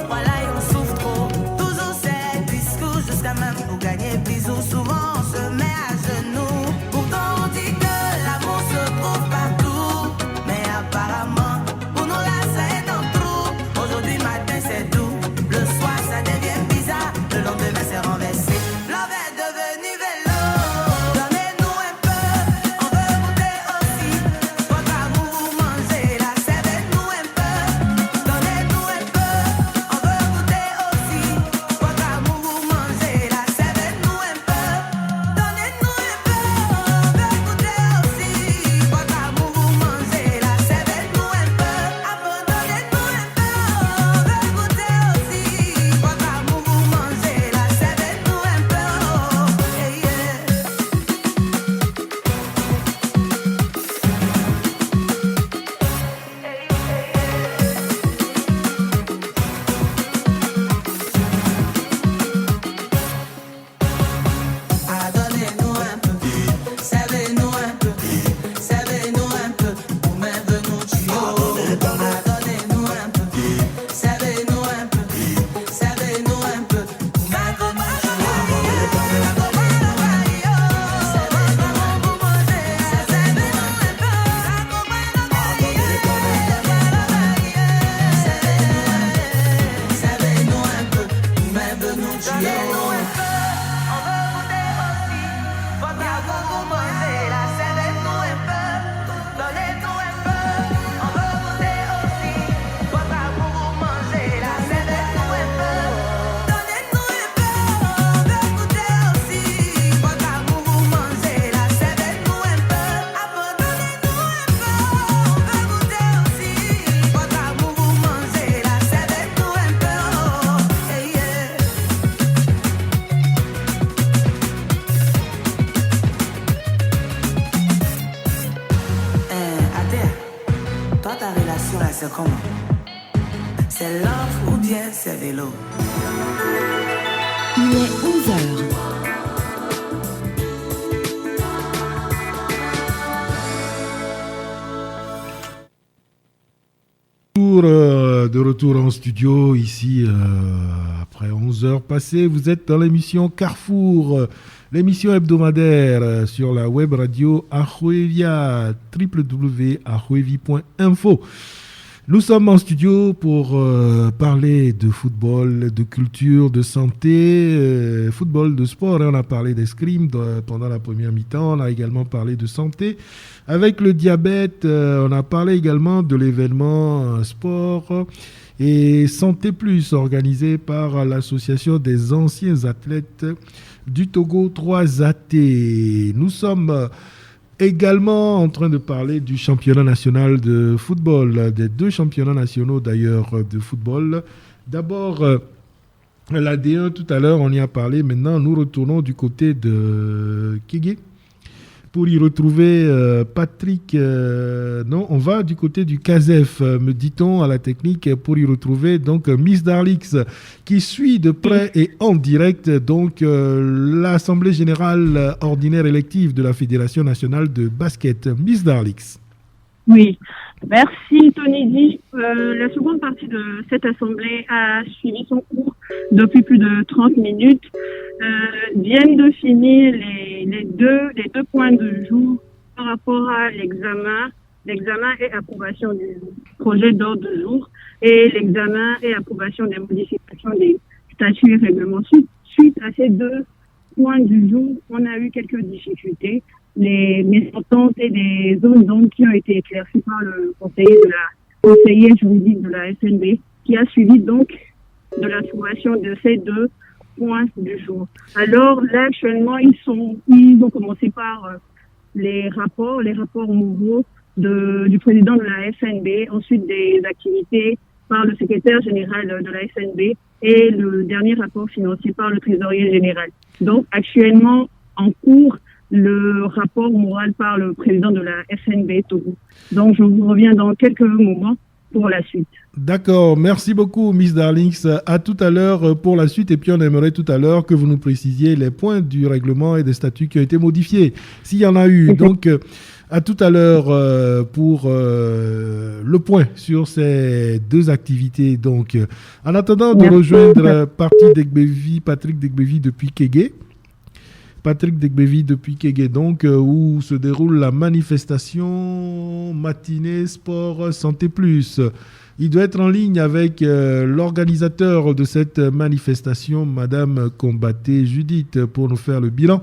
Voilà et on souffre trop. Toujours c'est discours jusqu'à même pour gagner bisous. Souvent on se met à genoux. Pourtant on dit que l'amour se trouve partout, mais apparemment pour nous là ça est en trou. Aujourd'hui matin c'est doux, le soir ça devient bizarre, le lendemain c'est renversé. Love est devenu vélo. Donnez-nous un peu, on veut goûter aussi. Votre amour vous mangez la sève. c'est comment? C'est love ou bien c'est vélo? Il est 11h. de retour en studio ici après 11 heures passées. Vous êtes dans l'émission Carrefour, l'émission hebdomadaire sur la web radio Ahuevia, www.ahuevi.info. Nous sommes en studio pour parler de football, de culture, de santé, football, de sport. On a parlé d'escrime pendant la première mi-temps. On a également parlé de santé. Avec le diabète, on a parlé également de l'événement sport et Santé Plus organisé par l'association des anciens athlètes du Togo 3AT. Nous sommes également en train de parler du championnat national de football, des deux championnats nationaux d'ailleurs de football. D'abord, la D1 tout à l'heure, on y a parlé. Maintenant, nous retournons du côté de Kégué pour y retrouver Patrick. Non, on va du côté du CASEF, me dit-on à la technique, pour y retrouver donc Miss Darlix qui suit de près et en direct donc l'Assemblée générale ordinaire élective de la Fédération nationale de basket. Miss Darlix. Oui, merci Tony Di. La seconde partie de cette assemblée a suivi son cours depuis plus de 30 minutes. Viennent de finir les deux points de jour par rapport à l'examen et approbation du projet d'ordre du jour et l'examen et approbation des modifications des statuts et règlements. Suite à ces deux points du jour, on a eu quelques difficultés. Les mésententes et des zones d'ombre qui ont été éclaircies par le conseiller juridique de la FNB qui a suivi donc de l'approbation de ces deux points du jour. Alors là actuellement ils ont commencé par les rapports moraux du président de la FNB, ensuite des activités par le secrétaire général de la FNB et le dernier rapport financier par le trésorier général. Donc actuellement en cours le rapport moral par le président de la FNB Togo. Donc je vous reviens dans quelques moments pour la suite. D'accord, merci beaucoup Miss Darlings. À tout à l'heure pour la suite et puis on aimerait tout à l'heure que vous nous précisiez les points du règlement et des statuts qui ont été modifiés, s'il y en a eu. Donc à tout à l'heure pour le point sur ces deux activités. Donc en attendant de rejoindre Patrick Degbevi depuis Kégué. Patrick Degbevi depuis Kégué, donc, où se déroule la manifestation matinée sport santé plus. Il doit être en ligne avec l'organisateur de cette manifestation, Madame Combaté Judith, pour nous faire le bilan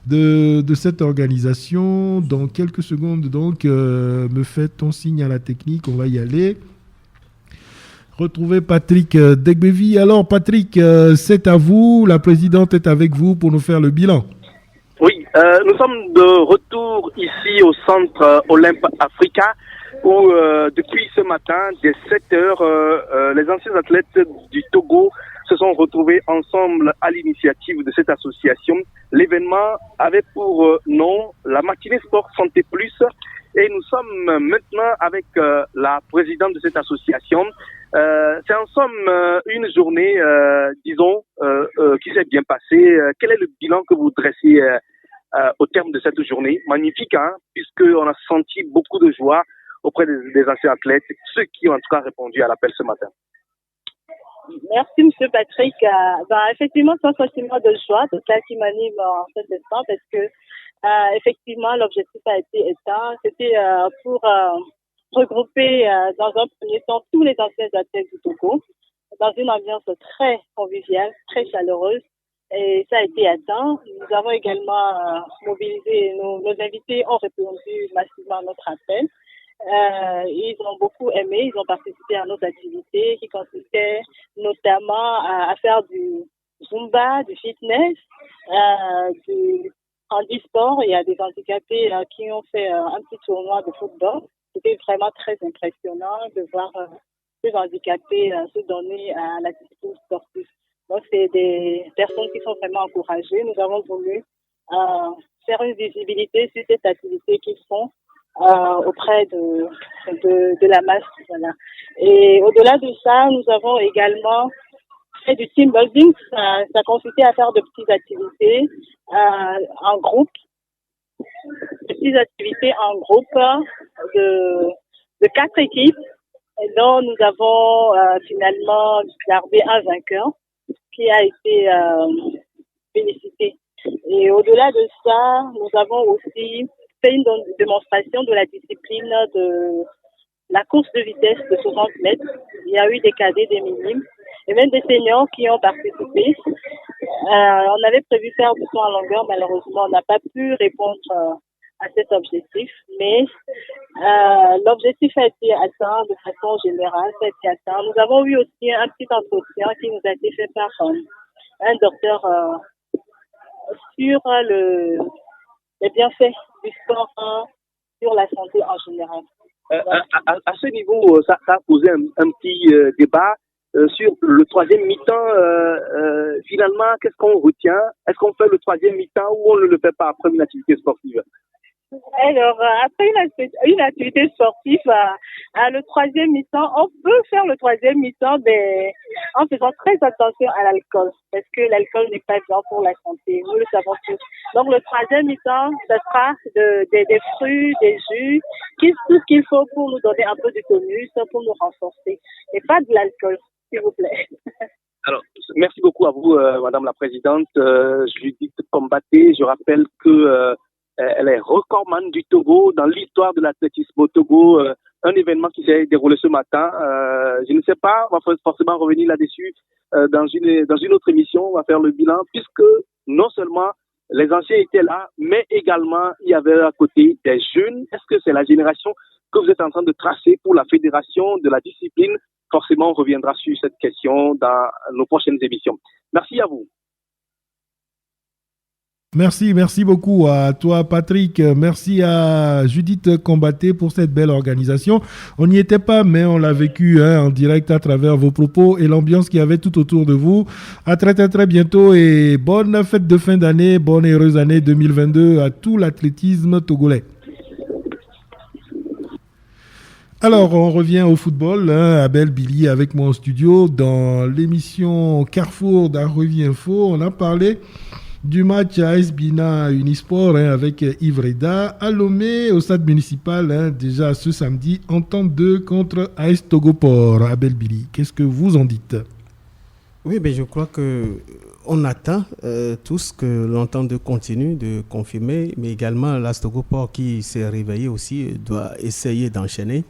de cette organisation. Dans quelques secondes, donc, me fait-on signe à la technique, on va y aller. Retrouver Patrick Degbevi. Alors Patrick, c'est à vous, la présidente est avec vous pour nous faire le bilan. Oui, nous sommes de retour ici au centre Olympe Africa où depuis ce matin, dès 7 heures, les anciens athlètes du Togo se sont retrouvés ensemble à l'initiative de cette association. L'événement avait pour nom la matinée sport santé plus et nous sommes maintenant avec la présidente de cette association. C'est en somme une journée, disons, qui s'est bien passée. Quel est le bilan que vous dressez au terme de cette journée? Magnifique, hein, puisqu'on a senti beaucoup de joie auprès des anciens athlètes, ceux qui ont en tout cas répondu à l'appel ce matin. Merci, Monsieur Patrick. Effectivement, c'est un sentiment de joie, de ça qui m'anime en cet instant, parce que effectivement, l'objectif a été éteint. C'était pour regrouper dans un premier temps tous les anciens athlètes du Togo dans une ambiance très conviviale, très chaleureuse, et ça a été atteint. Nous avons également mobilisé, nos invités ont répondu massivement à notre appel. Ils ont beaucoup aimé, ils ont participé à nos activités qui consistaient notamment à faire du Zumba, du fitness, du handisport. Il y a des handicapés qui ont fait un petit tournoi de football. C'était vraiment très impressionnant de voir ces handicapés se donner à l'activité sportive. Donc, c'est des personnes qui sont vraiment encouragées. Nous avons voulu faire une visibilité sur cette activité qu'ils font auprès de la masse. Voilà. Et au-delà de ça, nous avons également fait du team building. Ça consistait à faire de petites activités en groupe. Petites activités en groupe de 4 équipes. Donc, nous avons finalement gardé un vainqueur qui a été félicité. Et au-delà de ça, nous avons aussi fait une démonstration de la discipline de la course de vitesse de 60 mètres. Il y a eu des cadets, des minimes et même des seniors qui ont participé. On avait prévu faire du saut en longueur, malheureusement, on n'a pas pu répondre à cet objectif, mais l'objectif a été atteint de façon générale, ça a été atteint. Nous avons eu aussi un petit entretien qui nous a été fait par un docteur sur les bienfaits du sport sur la santé en général. À ce niveau, ça a posé un petit débat sur le troisième mi-temps. Finalement, qu'est-ce qu'on retient? Est-ce qu'on fait le troisième mi-temps ou on ne le fait pas après une activité sportive? Alors, après une activité sportive, le troisième mi-temps, on peut faire le troisième mi-temps en faisant très attention à l'alcool, parce que l'alcool n'est pas bien pour la santé, nous le savons tous. Donc, le troisième mi-temps, ce sera des fruits, des jus, tout ce qu'il faut pour nous donner un peu de tonus, pour nous renforcer, et pas de l'alcool, s'il vous plaît. Alors, merci beaucoup à vous, Madame la Présidente. Judith Combaté, je rappelle que elle est recordman du Togo dans l'histoire de l'athlétisme au Togo, un événement qui s'est déroulé ce matin. Je ne sais pas, on va forcément revenir là-dessus dans une autre émission. On va faire le bilan puisque non seulement les anciens étaient là, mais également il y avait à côté des jeunes. Est-ce que c'est la génération que vous êtes en train de tracer pour la fédération de la discipline? Forcément, on reviendra sur cette question dans nos prochaines émissions. Merci à vous. Merci beaucoup à toi Patrick, merci à Judith Combaté pour cette belle organisation. On n'y était pas mais on l'a vécu en direct à travers vos propos et l'ambiance qu'il y avait tout autour de vous. À très bientôt et bonne fête de fin d'année, bonne et heureuse année 2022 à tout l'athlétisme togolais. Alors, on revient au football. Abel Billy avec moi en studio dans l'émission Carrefour d'Arrevie Info. On a parlé du match AS Bina Unisport avec Yves Reda à Lomé au stade municipal déjà ce samedi, entente 2 contre AS Togoport. Abel Billy, qu'est-ce que vous en dites? Oui, je crois qu'on attend tous que l'entente 2 continue de confirmer, mais également l'AS Togoport qui s'est réveillé aussi doit essayer d'enchaîner.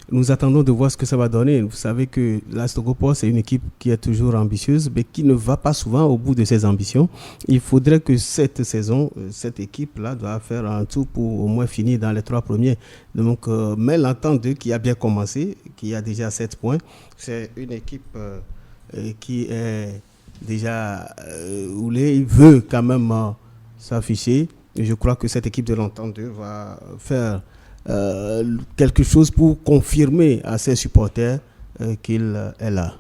Nous attendons de voir ce que ça va donner. Vous savez que l'AS Togoport, c'est une équipe qui est toujours ambitieuse, mais qui ne va pas souvent au bout de ses ambitions. Il faudrait que cette saison, cette équipe-là doit faire un tout pour au moins finir dans les 3 premiers. Donc, mais l'entente 2 qui a bien commencé, qui a déjà 7 points, c'est une équipe qui est déjà roulée. Il veut quand même s'afficher. Et je crois que cette équipe de l'entente 2 va faire quelque chose pour confirmer à ses supporters qu'il est là.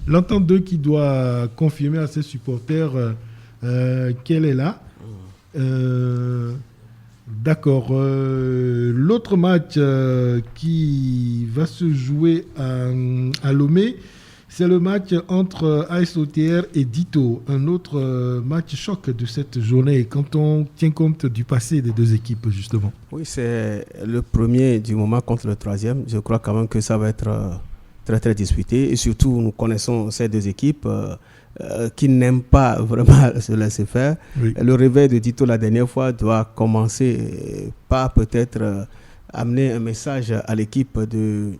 L'entente 2 qui doit confirmer à ses supporters qu'elle est là. D'accord. L'autre match qui va se jouer à Lomé, c'est le match entre AS OTR et Dito, un autre match choc de cette journée quand on tient compte du passé des deux équipes justement. Oui, c'est le premier du moment contre le troisième. Je crois quand même que ça va être très disputé et surtout nous connaissons ces deux équipes qui n'aiment pas vraiment se laisser faire. Oui. Le réveil de Dito la dernière fois doit commencer par peut-être amener un message à l'équipe de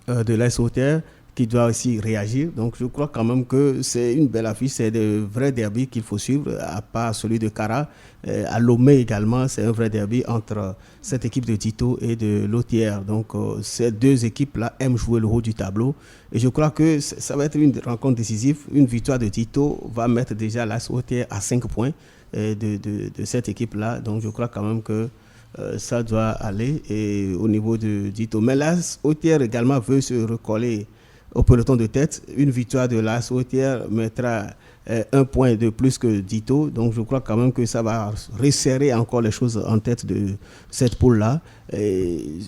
l'AS OTR qui doit aussi réagir. Donc je crois quand même que c'est une belle affiche, c'est de vrais derbys qu'il faut suivre, à part celui de Kara. À Lomé également, c'est un vrai derby entre cette équipe de Dito et de l'OTR. Donc ces deux équipes-là aiment jouer le haut du tableau. Et je crois que ça va être une rencontre décisive. Une victoire de Dito va mettre déjà l'AS OTR à 5 points de cette équipe-là. Donc je crois quand même que ça doit aller et au niveau de Dito. Mais l'AS OTR également veut se recoller au peloton de tête. Une victoire de l'AS OTR mettra un point de plus que Dito. Donc je crois quand même que ça va resserrer encore les choses en tête de cette poule-là.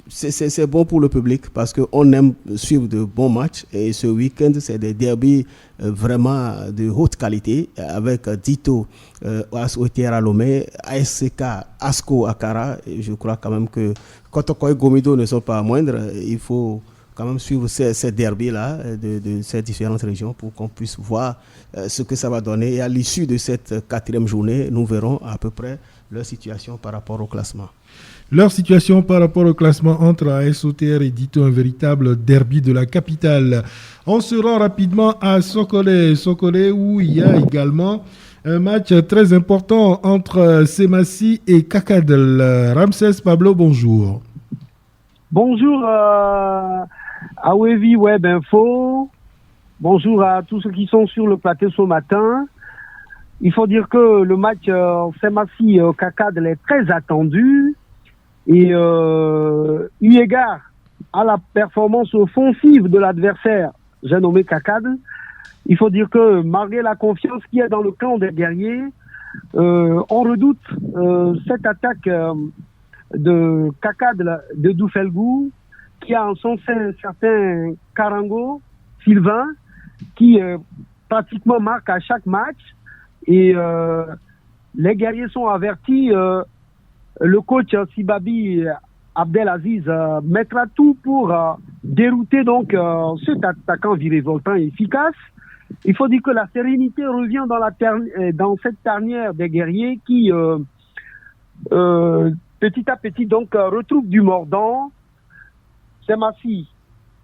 C'est bon pour le public parce qu'on aime suivre de bons matchs. Et ce week-end, c'est des derbys vraiment de haute qualité avec Dito, Otiera Lomé, ASCK, Asco Akara. Et je crois quand même que Kotoko et Gomido ne sont pas moindres. Il faut quand même suivre ces derbys-là de ces différentes régions pour qu'on puisse voir ce que ça va donner. Et à l'issue de cette 4e journée, nous verrons à peu près leur situation par rapport au classement. Leur situation par rapport au classement entre AS OTR et Dito, un véritable derby de la capitale. On se rend rapidement à Sokolé où il y a également un match très important entre Semassi et Kakadel. Ramsès Pablo, bonjour. Bonjour à Wevi Web Info. Bonjour à tous ceux qui sont sur le plateau ce matin. Il faut dire que le match Semassi-Kakadel est très attendu. Et eu égard à la performance offensive de l'adversaire, j'ai nommé Kakadel, il faut dire que malgré la confiance qu'il y a dans le camp des guerriers, on redoute cette attaque de Kakadel de Doufelgou, qui a en son sein un certain Karango, Sylvain, qui pratiquement marque à chaque match. Et les guerriers sont avertis. Le coach Sibabi Abdelaziz mettra tout pour dérouter donc cet attaquant virevoltant et efficace. Il faut dire que la sérénité revient dans cette tanière des guerriers qui petit à petit donc retrouve du mordant. Semassi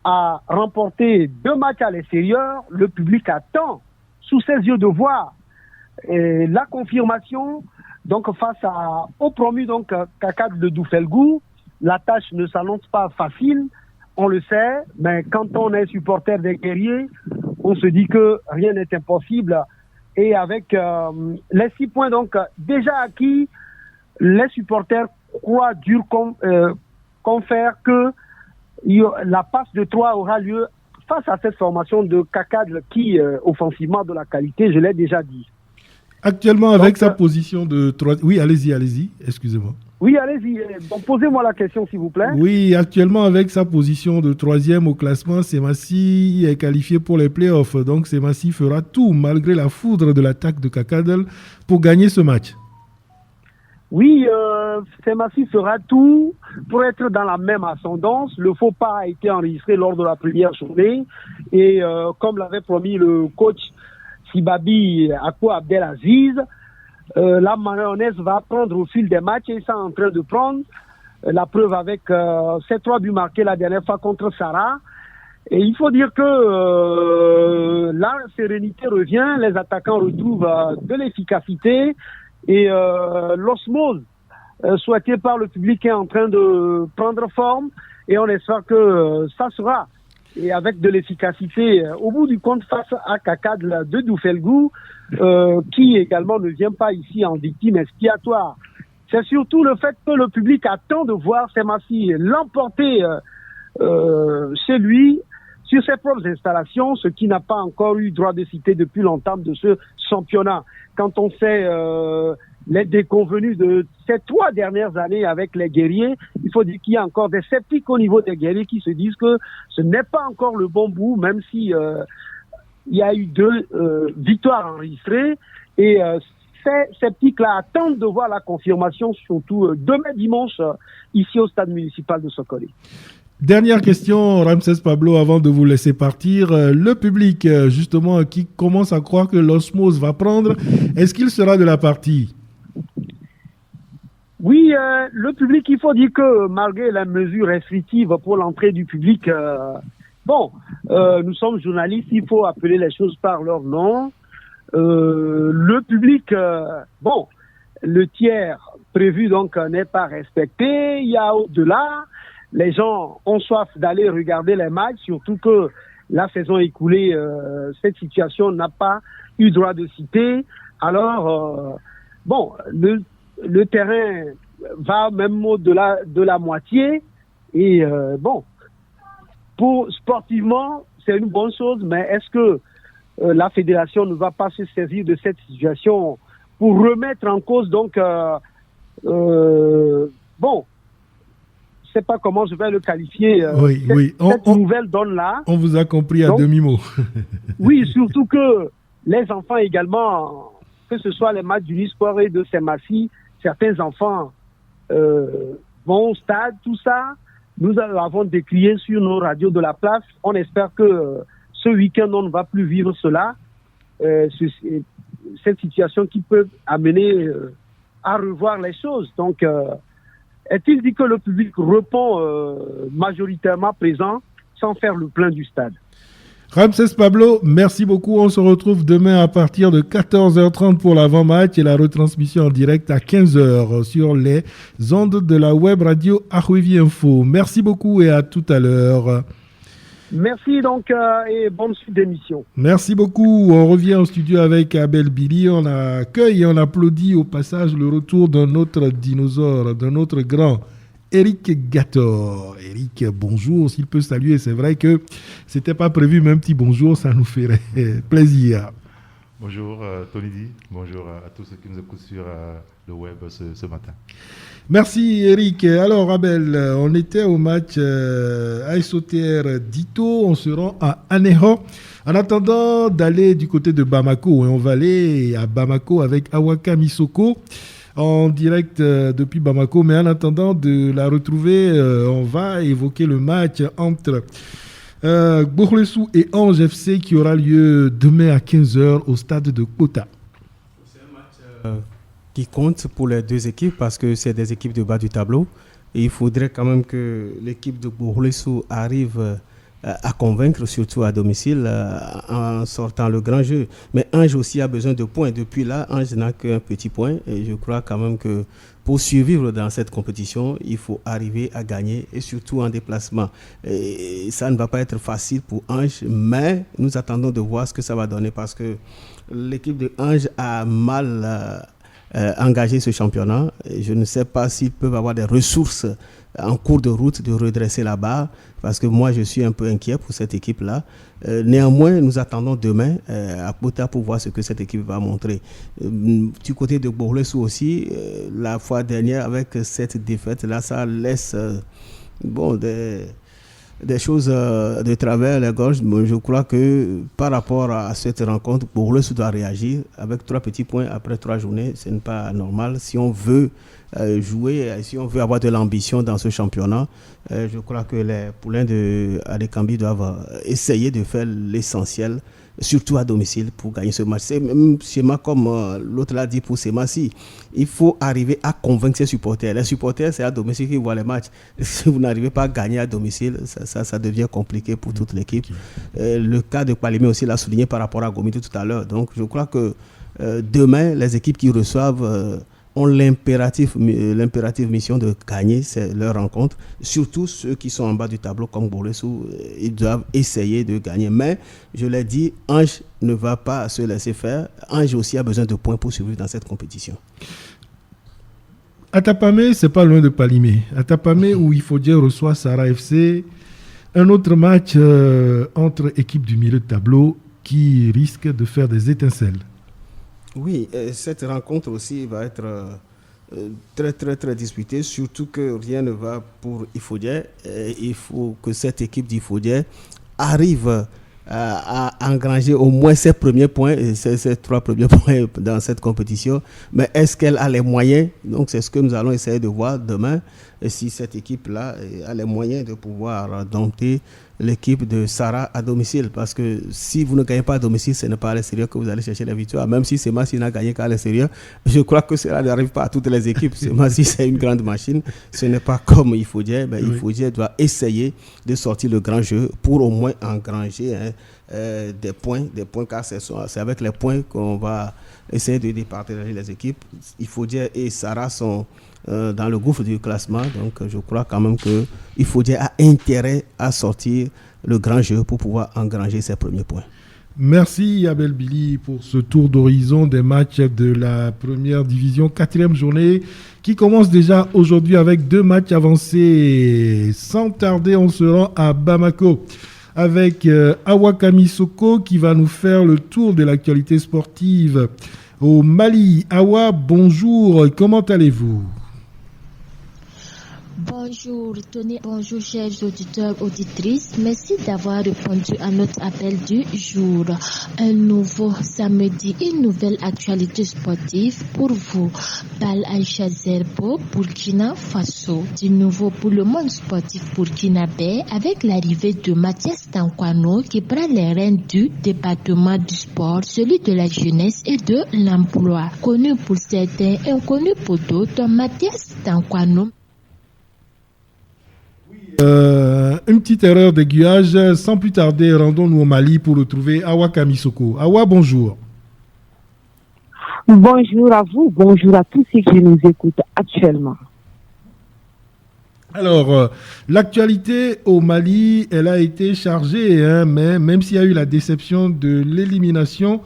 a remporté 2 matchs à l'extérieur. Le public attend sous ses yeux de voir la confirmation. Donc face au promu donc Kakadel de Doufelgou, la tâche ne s'annonce pas facile, on le sait, mais quand on est supporter des guerriers, on se dit que rien n'est impossible. Et avec les 6 points donc déjà acquis, les supporters croient dur comme fer que la passe de 3 aura lieu face à cette formation de Kakadel qui offensivement a de la qualité, je l'ai déjà dit. Actuellement, avec sa position de 3... Oui, allez-y, excusez-moi. Oui, allez-y. Donc, posez-moi la question, s'il vous plaît. Oui, actuellement, avec sa position de 3e au classement, Semassi est qualifié pour les playoffs. Donc, Semassi fera tout, malgré la foudre de l'attaque de Kakadel, pour gagner ce match. Oui, Semassi fera tout pour être dans la même ascendance. Le faux pas a été enregistré lors de la première journée. Et comme l'avait promis le coach Sibabi Ako Abdelaziz, la mayonnaise va prendre au fil des matchs et ça est en train de prendre. La preuve avec ces 3 buts marqués la dernière fois contre Sarah. Et il faut dire que la sérénité revient, les attaquants retrouvent de l'efficacité et l'osmose souhaitée par le public est en train de prendre forme et on espère que ça sera. Et avec de l'efficacité, au bout du compte, face à Kakadel de Doufelgou, qui également ne vient pas ici en victime expiatoire. C'est surtout le fait que le public attend de voir Semassi l'emporter chez lui, sur ses propres installations, ce qui n'a pas encore eu droit de citer depuis l'entame de ce championnat. Quand on sait les déconvenus de ces 3 dernières années avec les guerriers, il faut dire qu'il y a encore des sceptiques au niveau des guerriers qui se disent que ce n'est pas encore le bon bout, même si il y a eu 2 victoires enregistrées. Et ces sceptiques-là attendent de voir la confirmation, surtout demain dimanche, ici au stade municipal de Sokolé. Dernière question, Ramsès Pablo, avant de vous laisser partir. Le public, justement, qui commence à croire que l'osmose va prendre, est-ce qu'il sera de la partie ? Oui, le public, il faut dire que malgré les mesures restrictives pour l'entrée du public, nous sommes journalistes, il faut appeler les choses par leur nom. Le public, le tiers prévu donc n'est pas respecté. Il y a au-delà, les gens ont soif d'aller regarder les matchs, surtout que la saison écoulée, cette situation n'a pas eu droit de citer. Alors, le terrain va même au-delà de la moitié. Et pour sportivement, c'est une bonne chose, mais est-ce que la fédération ne va pas se saisir de cette situation pour remettre en cause donc bon, je sais pas comment je vais le qualifier. Cette nouvelle donne-là. On vous a compris à demi-mot. Oui, surtout que les enfants également, que ce soit les matchs du Nisport et de Saint-Massy, certains enfants vont au stade, tout ça. Nous avons décrié sur nos radios de la place. On espère que ce week-end, on ne va plus vivre cela. Cette situation qui peut amener à revoir les choses. Donc, est-il dit que le public répond majoritairement présent sans faire le plein du stade? Ramsès Pablo, merci beaucoup. On se retrouve demain à partir de 14h30 pour l'avant-match et la retransmission en direct à 15h sur les ondes de la web radio Ahuivi Info. Merci beaucoup et à tout à l'heure. Merci donc et bonne suite d'émission. Merci beaucoup. On revient au studio avec Abel Billy. On accueille et on applaudit au passage le retour d'un autre dinosaure, d'un autre grand, Eric Gator. Eric, bonjour. S'il peut saluer, c'est vrai que c'était pas prévu, mais un petit bonjour, ça nous ferait plaisir. Bonjour Tony D. Bonjour à tous ceux qui nous écoutent sur le web ce matin. Merci Eric. Alors Abel, on était au match ASOTR Dito, on se rend à Aného. En attendant d'aller du côté de Bamako, on va aller à Bamako avec Awaka Misoko en direct depuis Bamako. Mais en attendant de la retrouver, on va évoquer le match entre Bourlessou et Ange FC qui aura lieu demain à 15h au stade de Kota. C'est un match qui compte pour les deux équipes parce que c'est des équipes de bas du tableau. Et il faudrait quand même que l'équipe de Bourlessou arrive à convaincre, surtout à domicile, en sortant le grand jeu. Mais Ange aussi a besoin de points. Depuis là, Ange n'a qu'un petit point. Et je crois quand même que pour survivre dans cette compétition, il faut arriver à gagner, et surtout en déplacement. Et ça ne va pas être facile pour Ange, mais nous attendons de voir ce que ça va donner parce que l'équipe de Ange a mal engagé ce championnat. Et je ne sais pas s'ils peuvent avoir des ressources en cours de route de redresser la barre, parce que moi je suis un peu inquiet pour cette équipe-là. Néanmoins, nous attendons demain à Kota pour voir ce que cette équipe va montrer. Du côté de Bourlessou aussi, la fois dernière avec cette défaite-là, ça laisse des choses de travers les gorges. Je crois que par rapport à cette rencontre, Bourlessou doit réagir avec 3 petits points après 3 journées. Ce n'est pas normal. Si on veut jouer, si on veut avoir de l'ambition dans ce championnat, je crois que les poulains de Adekambi doivent essayer de faire l'essentiel, surtout à domicile, pour gagner ce match. C'est même schéma comme l'autre l'a dit pour Saint-Massy. Il faut arriver à convaincre ses supporters. Les supporters, c'est à domicile qu'ils voient les matchs. Si vous n'arrivez pas à gagner à domicile, ça devient compliqué pour toute l'équipe. Le cas de Palimé aussi l'a souligné par rapport à Gomito tout à l'heure. Donc je crois que demain, les équipes qui reçoivent ont l'impérative mission de gagner leur rencontre. Surtout ceux qui sont en bas du tableau comme Bourlessou, ils doivent essayer de gagner. Mais je l'ai dit, Ange ne va pas se laisser faire. Ange aussi a besoin de points pour survivre dans cette compétition. Atapamé, c'est pas loin de Palimé. Atapamé où il faut dire reçoit Sarah FC. Un autre match entre équipes du milieu de tableau qui risque de faire des étincelles. Oui, cette rencontre aussi va être très, très, très disputée, surtout que rien ne va pour Ifodier. Il faut que cette équipe d'Ifodier arrive à engranger au moins ses premiers points, ses 3 premiers points dans cette compétition. Mais est-ce qu'elle a les moyens? Donc, c'est ce que nous allons essayer de voir demain. Et si cette équipe-là a les moyens de pouvoir dompter l'équipe de Sarah à domicile. Parce que si vous ne gagnez pas à domicile, ce n'est pas à l'extérieur que vous allez chercher la victoire. Même si Saint-Massy n'a gagné qu'à l'extérieur, je crois que cela n'arrive pas à toutes les équipes. Saint-Massy, c'est une grande machine. Ce n'est pas comme Ifodier. Mais Ifodier doit essayer de sortir le grand jeu pour au moins engranger des points, car c'est avec les points qu'on va essayer de départager les équipes. Ifodier et Sarah sont dans le gouffre du classement, donc je crois quand même que Ifodier a intérêt à sortir le grand jeu pour pouvoir engranger ses premiers points. Merci Abel Billy pour ce tour d'horizon des matchs de la première division, 4e journée qui commence déjà aujourd'hui avec 2 matchs avancés. Sans tarder, on se rend à Bamako avec Awa Kamisoko qui va nous faire le tour de l'actualité sportive au Mali. Awa, bonjour, comment allez-vous? Bonjour Tony, bonjour chers auditeurs, auditrices. Merci d'avoir répondu à notre appel du jour. Un nouveau samedi, une nouvelle actualité sportive pour vous. Bal Aïcha Zerbo, Burkina Faso. Du nouveau pour le monde sportif burkinabé avec l'arrivée de Mathias Tankwano qui prend les rênes du département du sport, celui de la jeunesse et de l'emploi. Connu pour certains, inconnu pour d'autres, Mathias Tankwano. Une petite erreur d'aiguillage. Sans plus tarder, rendons-nous au Mali pour retrouver Awa Kamisoko. Awa, bonjour. Bonjour à vous, bonjour à tous ceux qui nous écoutent actuellement. Alors, l'actualité au Mali, elle a été chargée, mais même s'il y a eu la déception de l'élimination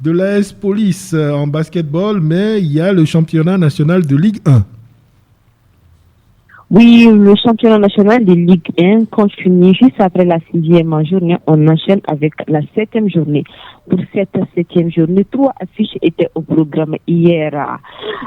de l'AS Police en basketball, mais il y a le championnat national de Ligue 1. Oui, le championnat national de Ligue 1 continue juste après la 6e journée. On enchaîne avec la 7e journée. Pour cette 7e journée, 3 affiches étaient au programme hier.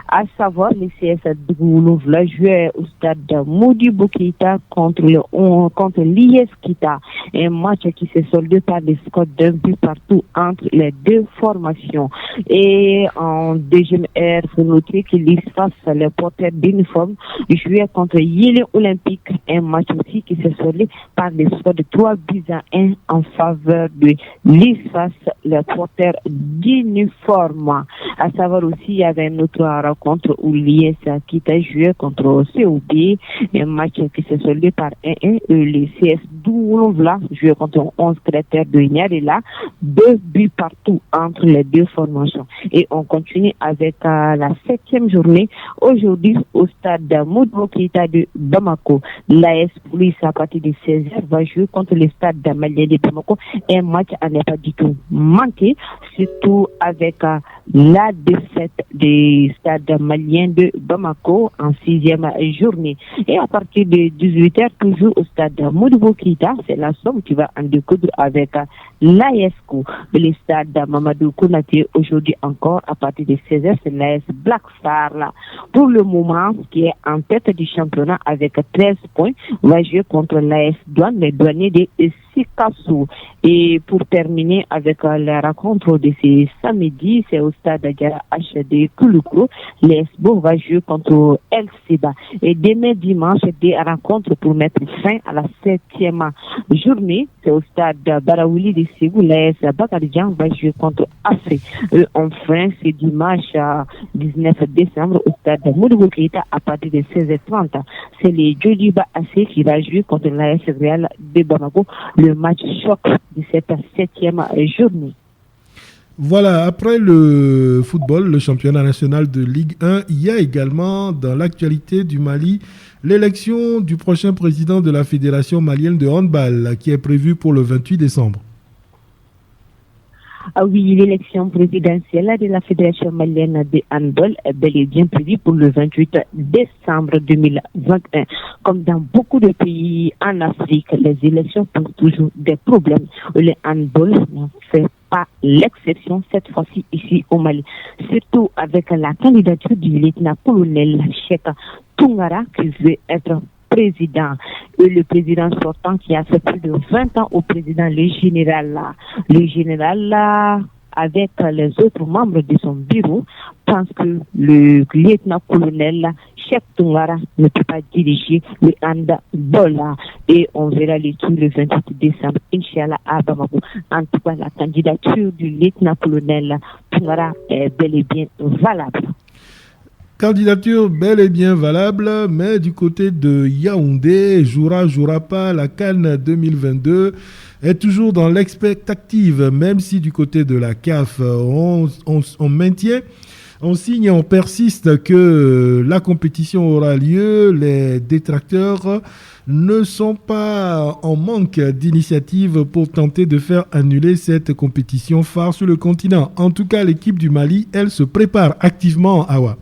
À savoir, le CS Doulouvoula jouait au stade Modibo Keïta contre l'IS Kita. Un match qui s'est soldé par des scores d'un but partout entre les deux formations. Et en deuxième heure, il faut noter que l'ISFAS, les porteurs d'uniforme, jouaient contre Yélé Olympique, un match aussi qui s'est soldé par des scores de 3-1 en faveur de l'ISFAS, les porteurs d'uniforme. À savoir aussi, il y avait une autre rencontre où l'IS Kita joué contre COB, un match qui s'est soldé par 1-1. Le CS Doulouvoula joué contre 11 cratères de Niarela, 2 buts partout entre les deux formations. Et on continue avec la 7e journée. Aujourd'hui, au stade Modibo Keïta de Bamako, l'AS Police à partir de 16h va jouer contre le stade malien de Bamako. Un match à ne pas du tout manquer, surtout avec la défaite du stade malien de Bamako en 6e journée. Et à partir de 18h, toujours au stade Modibo Keïta, c'est la somme qui va en découdre avec l'ASCO. Le stade Mamadou Konaté, aujourd'hui encore, à partir de 16h, c'est l'AS Black Star là. Pour le moment, qui est en tête du championnat avec 13 points, va jouer contre l'AS Douane, les douaniers de Sikassou. Et pour terminer avec la rencontre de ce samedi, c'est au stade Diara HD Kouloukro. L'ESBO va jouer contre El Seba. Et demain dimanche, des rencontres pour mettre fin à la 7e journée. C'est au stade Baraouli de Ségou. L'AS Bakarijan va jouer contre Afri. Enfin, c'est dimanche 19 décembre au stade Modibo Keïta à partir de 16h30. C'est les Djoliba AC qui va jouer contre l'AS Real de Bamako. Le match choc de cette 7e journée. Voilà, après le football, le championnat national de Ligue 1, il y a également dans l'actualité du Mali l'élection du prochain président de la Fédération malienne de handball qui est prévue pour le 28 décembre. Ah oui, l'élection présidentielle de la Fédération malienne de handball est bel et bien prévue pour le 28 décembre 2021. Comme dans beaucoup de pays en Afrique, les élections posent toujours des problèmes. Le handball ne fait pas l'exception cette fois-ci ici au Mali. Surtout avec la candidature du lieutenant-colonel Cheikh Toungara qui veut être président. Et le président sortant qui a fait plus de 20 ans au président, le général avec les autres membres de son bureau, pense que le lieutenant-colonel Cheikh Toungara ne peut pas diriger le handball. Et on verra les tours le 28 décembre, Inch'Allah, à Bamako. En tout cas, la candidature du lieutenant-colonel Toungara est bel et bien valable. Candidature bel et bien valable, mais du côté de Yaoundé, jouera pas la CAN 2022 est toujours dans l'expectative, même si du côté de la CAF, on maintient, on signe, on persiste que la compétition aura lieu. Les détracteurs ne sont pas en manque d'initiatives pour tenter de faire annuler cette compétition phare sur le continent. En tout cas, l'équipe du Mali, elle se prépare activement à Awa.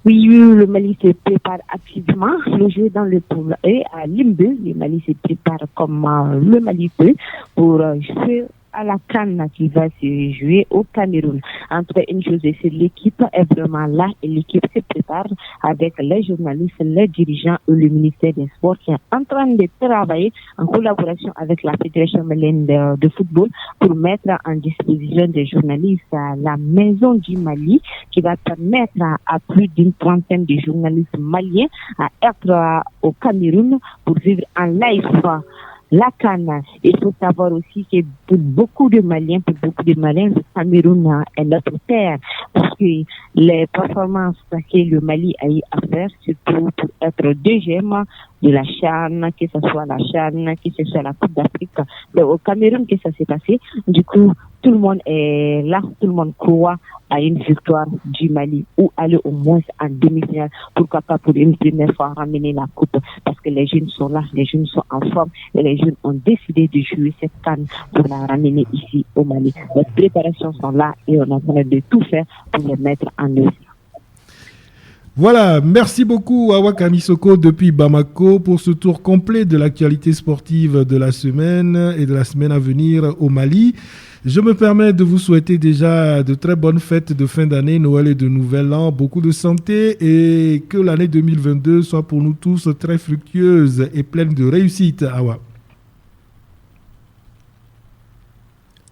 Oui, le Mali se prépare activement. Le jeu dans le poule E à Limbe. Le Mali se prépare comme le Mali peut pour jouer à la CAN qui va se jouer au Cameroun. Entre une chose et c'est l'équipe est vraiment là et l'équipe se prépare avec les journalistes, les dirigeants et le ministère des Sports qui est en train de travailler en collaboration avec la Fédération malienne de football pour mettre en disposition des journalistes la Maison du Mali qui va permettre à plus d'une trentaine de journalistes maliens à être au Cameroun pour vivre en live la CAN. Il faut savoir aussi que pour beaucoup de Maliens, le Cameroun est notre terre parce que les performances que le Mali a eu à faire, surtout pour être deuxième de la CHAN, que ce soit la CHAN, que ce soit la Coupe d'Afrique, c'est au Cameroun que ça s'est passé. Du coup, tout le monde est là, tout le monde croit à une victoire du Mali ou aller au moins en demi-finale, pourquoi pas pour une première fois ramener la coupe parce que les jeunes sont là, les jeunes sont en forme et les jeunes ont décidé de jouer cette CAN pour la ramener ici au Mali. Les préparations sont là et on est en train de tout faire pour les mettre en œuvre. Voilà, merci beaucoup Awa Kamisoko depuis Bamako pour ce tour complet de l'actualité sportive de la semaine et de la semaine à venir au Mali. Je me permets de vous souhaiter déjà de très bonnes fêtes de fin d'année, Noël et de Nouvel An, beaucoup de santé et que l'année 2022 soit pour nous tous très fructueuse et pleine de réussite, Awa.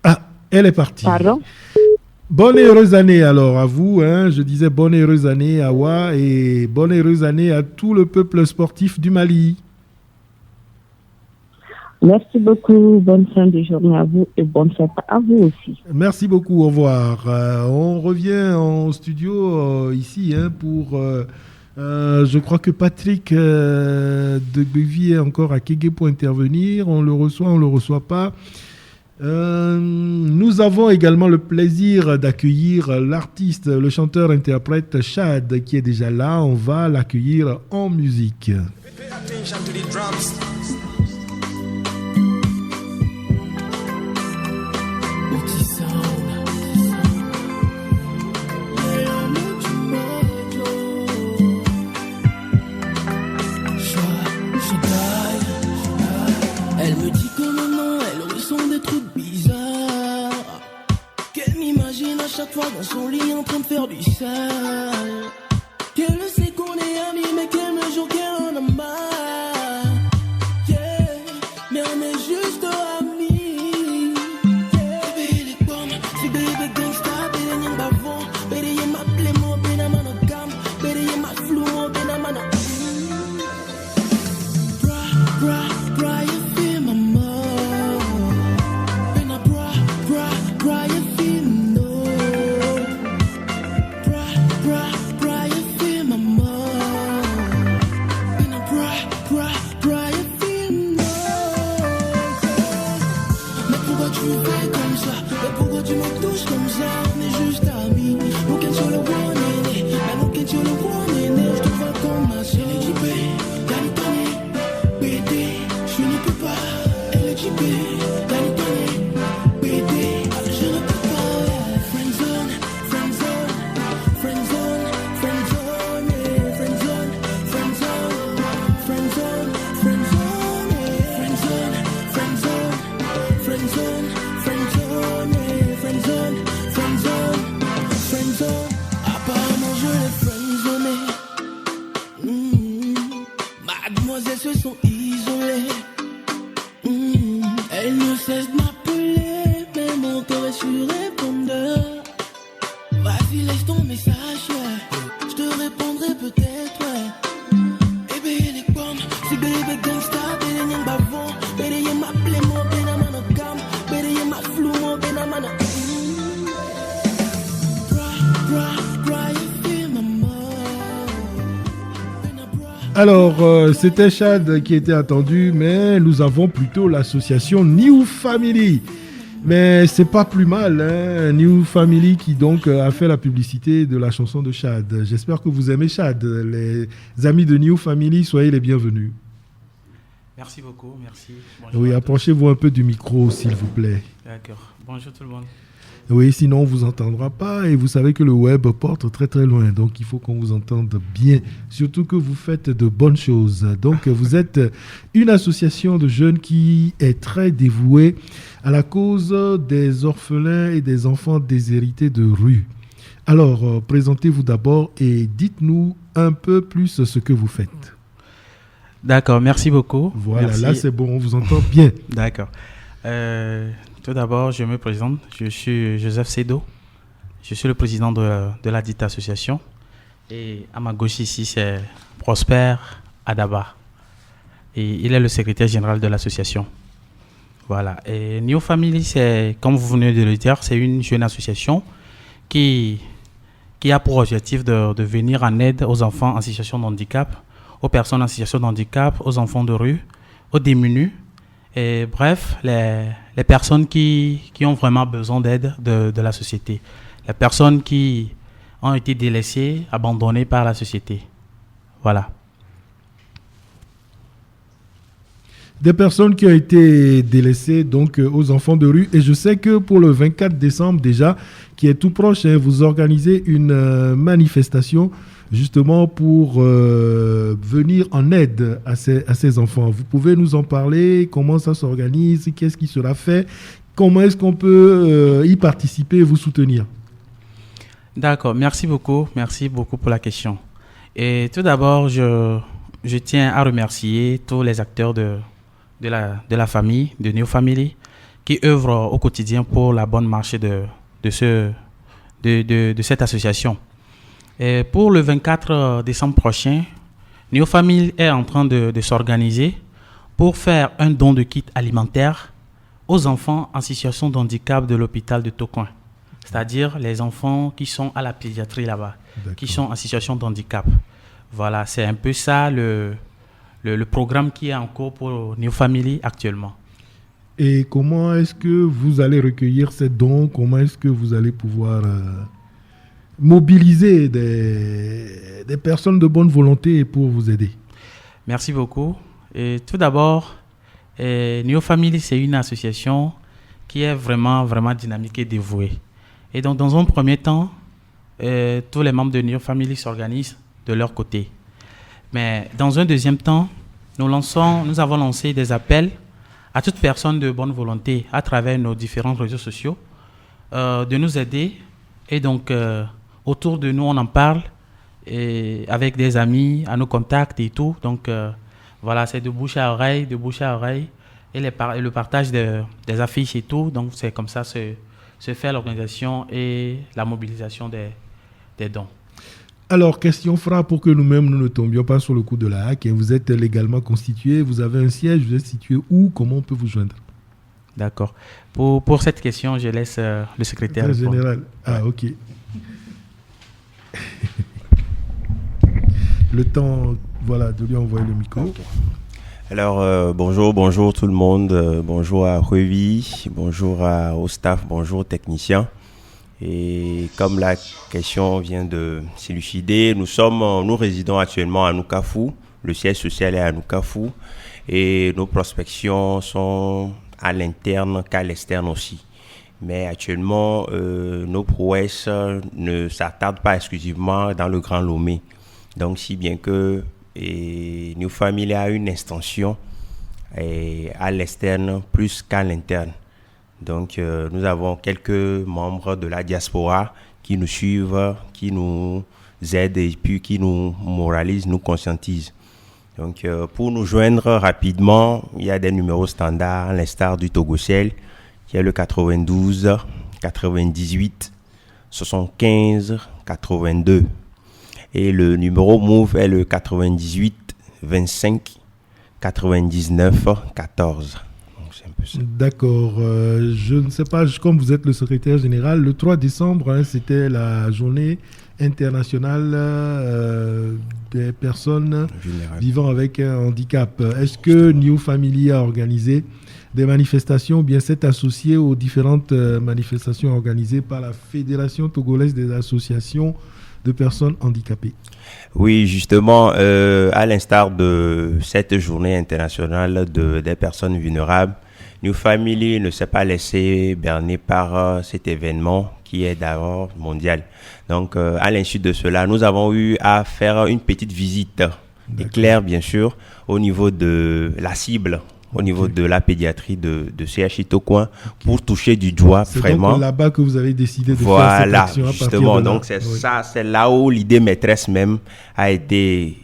Ah, elle est partie. Pardon ? Bonne et heureuse année alors à vous, je disais bonne et heureuse année à Awa et bonne et heureuse année à tout le peuple sportif du Mali. Merci beaucoup, bonne fin de journée à vous et bonne fête à vous aussi. Merci beaucoup, au revoir. On revient en studio ici pour... je crois que Patrick de Bevy est encore à Kégué pour intervenir. On le reçoit pas. Nous avons également le plaisir d'accueillir l'artiste, le chanteur-interprète Chad qui est déjà là. On va l'accueillir en musique. Elle me dit que maintenant elle ressent des trucs bizarres, qu'elle m'imagine à chaque fois dans son lit en train de faire du sale, qu'elle sait qu'on est amis mais qu'elle me jure qu'elle en a marre, yeah. Mais on est juste amis, yeah. Baby les pommes, c'est baby gangsta, baby y'en bavon, baby y'en ma plémo, baby y'en ma gamme, baby y'en ma flou, baby y'en ma bra, bra, you feel my more. When I bra, you feel no. Bra, you feel my more. When I bra, you feel no. Mais pourquoi tu fais comme ça? Mais pourquoi tu me touches comme ça? On est juste amis. Nous qu'un sur le one néné. Mais nous qu'un sur le one néné. Je te vois comme ma soeur. Je ne peux pas, elle est typée, l'année donnée, BD, je ne peux pas, friendzone, friendzone, friendzone, friendzone, friendzone, friendzone, friendzone, friendzone, friendzone, friendzone, friendzone, friendzone, friendzone, friendzone, apparemment je l'ai friendzoné, mademoiselle se sont isolées. Elle ne cesse de m'appeler, mais mon cœur est sur répondeur. Vas-y, laisse ton message, ouais. Je te répondrai peut-être, ouais. Et baby, les pommes, c'est baby gangsta, baby y'en bavon, baby y'en ma plémo, baby y'en ma gamme, baby y'en ma flou, baby y'en ma bra, you feel my Alors, c'était Chad qui était attendu, mais nous avons plutôt l'association New Family. Mais c'est pas plus mal, hein, New Family qui donc a fait la publicité de la chanson de Chad. J'espère que vous aimez Chad. Les amis de New Family, soyez les bienvenus. Merci beaucoup, merci. Bonjour oui, approchez-vous un peu du micro, s'il vous plaît. D'accord. Bonjour tout le monde. Oui, sinon on ne vous entendra pas et vous savez que le web porte très très loin. Donc il faut qu'on vous entende bien, surtout que vous faites de bonnes choses. Donc vous êtes une association de jeunes qui est très dévouée à la cause des orphelins et des enfants déshérités de rue. Alors, présentez-vous d'abord et dites-nous un peu plus ce que vous faites. D'accord, merci beaucoup. Voilà, merci. Là c'est bon, on vous entend bien. D'accord. Tout d'abord, je me présente. Je suis Joseph Sedo. Je suis le président de la dite association. Et à ma gauche ici, c'est Prosper Adaba. Et il est le secrétaire général de l'association. Voilà. Et New Family, c'est, comme vous venez de le dire, c'est une jeune association qui a pour objectif de venir en aide aux enfants en situation de handicap, aux personnes en situation de handicap, aux enfants de rue, aux démunis. Et bref, les personnes qui ont vraiment besoin d'aide de la société. Les personnes qui ont été délaissées, abandonnées par la société. Voilà. Des personnes qui ont été délaissées donc aux enfants de rue. Et je sais que pour le 24 décembre déjà, qui est tout proche, vous organisez une manifestation justement pour venir en aide à ces enfants. Vous pouvez nous en parler, comment ça s'organise, qu'est-ce qui sera fait, comment est-ce qu'on peut y participer et vous soutenir? D'accord, merci beaucoup pour la question. Et tout d'abord, je tiens à remercier tous les acteurs de la famille, de New Family, qui œuvrent au quotidien pour la bonne marche de cette association. Et pour le 24 décembre prochain, New Family est en train de s'organiser pour faire un don de kits alimentaires aux enfants en situation de handicap de l'hôpital de Tokoin. C'est-à-dire les enfants qui sont à la pédiatrie là-bas, qui sont en situation de handicap. Voilà, c'est un peu ça le programme qui est en cours pour New Family actuellement. Et comment est-ce que vous allez recueillir ces dons? Comment est-ce que vous allez pouvoir mobiliser des personnes de bonne volonté pour vous aider? Merci beaucoup. Et tout d'abord, New Family, c'est une association qui est vraiment, vraiment dynamique et dévouée. Et donc, dans un premier temps, tous les membres de New Family s'organisent de leur côté. Mais dans un deuxième temps, nous avons lancé des appels à toute personne de bonne volonté à travers nos différents réseaux sociaux de nous aider. Et donc, autour de nous, on en parle et avec des amis, à nos contacts et tout. Donc, voilà, c'est de bouche à oreille, et le partage des affiches et tout. Donc, c'est comme ça se fait l'organisation et la mobilisation des dons. Alors, question frappe pour que nous-mêmes, nous ne tombions pas sur le coup de la hack. Vous êtes légalement constitué, vous avez un siège, vous êtes situé où? Comment on peut vous joindre? D'accord. Pour cette question, je laisse le secrétaire répondre. Général. Ah, ok. Le temps, voilà, de lui envoyer le micro. Okay. Alors, bonjour tout le monde. Bonjour à Ruvi, bonjour au staff, bonjour aux techniciens. Et comme la question vient de s'élucider, nous résidons actuellement à Nukafu. Le siège social est à Nukafu. Et nos prospections sont à l'interne qu'à l'externe aussi. Mais actuellement, nos prouesses ne s'attardent pas exclusivement dans le Grand Lomé. Donc, si bien que New Family a une extension à l'externe plus qu'à l'interne. Donc, nous avons quelques membres de la diaspora qui nous suivent, qui nous aident et puis qui nous moralisent, nous conscientisent. Donc, pour nous joindre rapidement, il y a des numéros standards, à l'instar du Togociel, qui est le 92 98 75 82. Et le numéro Move est le 98 25 99 14. D'accord. Je ne sais pas, comme vous êtes le secrétaire général, le 3 décembre, c'était la journée internationale des personnes vivant avec un handicap. Est-ce que New Family a organisé des manifestations ou bien s'est associé aux différentes manifestations organisées par la Fédération togolaise des associations de personnes handicapées. Oui, justement, à l'instar de cette journée internationale des personnes vulnérables, New Family ne s'est pas laissé berner par cet événement qui est d'abord mondial. Donc, à l'insu de cela, nous avons eu à faire une petite visite éclair, bien sûr, au niveau de la cible, au niveau de la pédiatrie de CHI Tocoin, pour toucher du doigt vraiment. C'est donc là-bas que vous avez décidé de faire cette action à partir justement, de là. donc c'est ça, c'est là où l'idée maîtresse même a été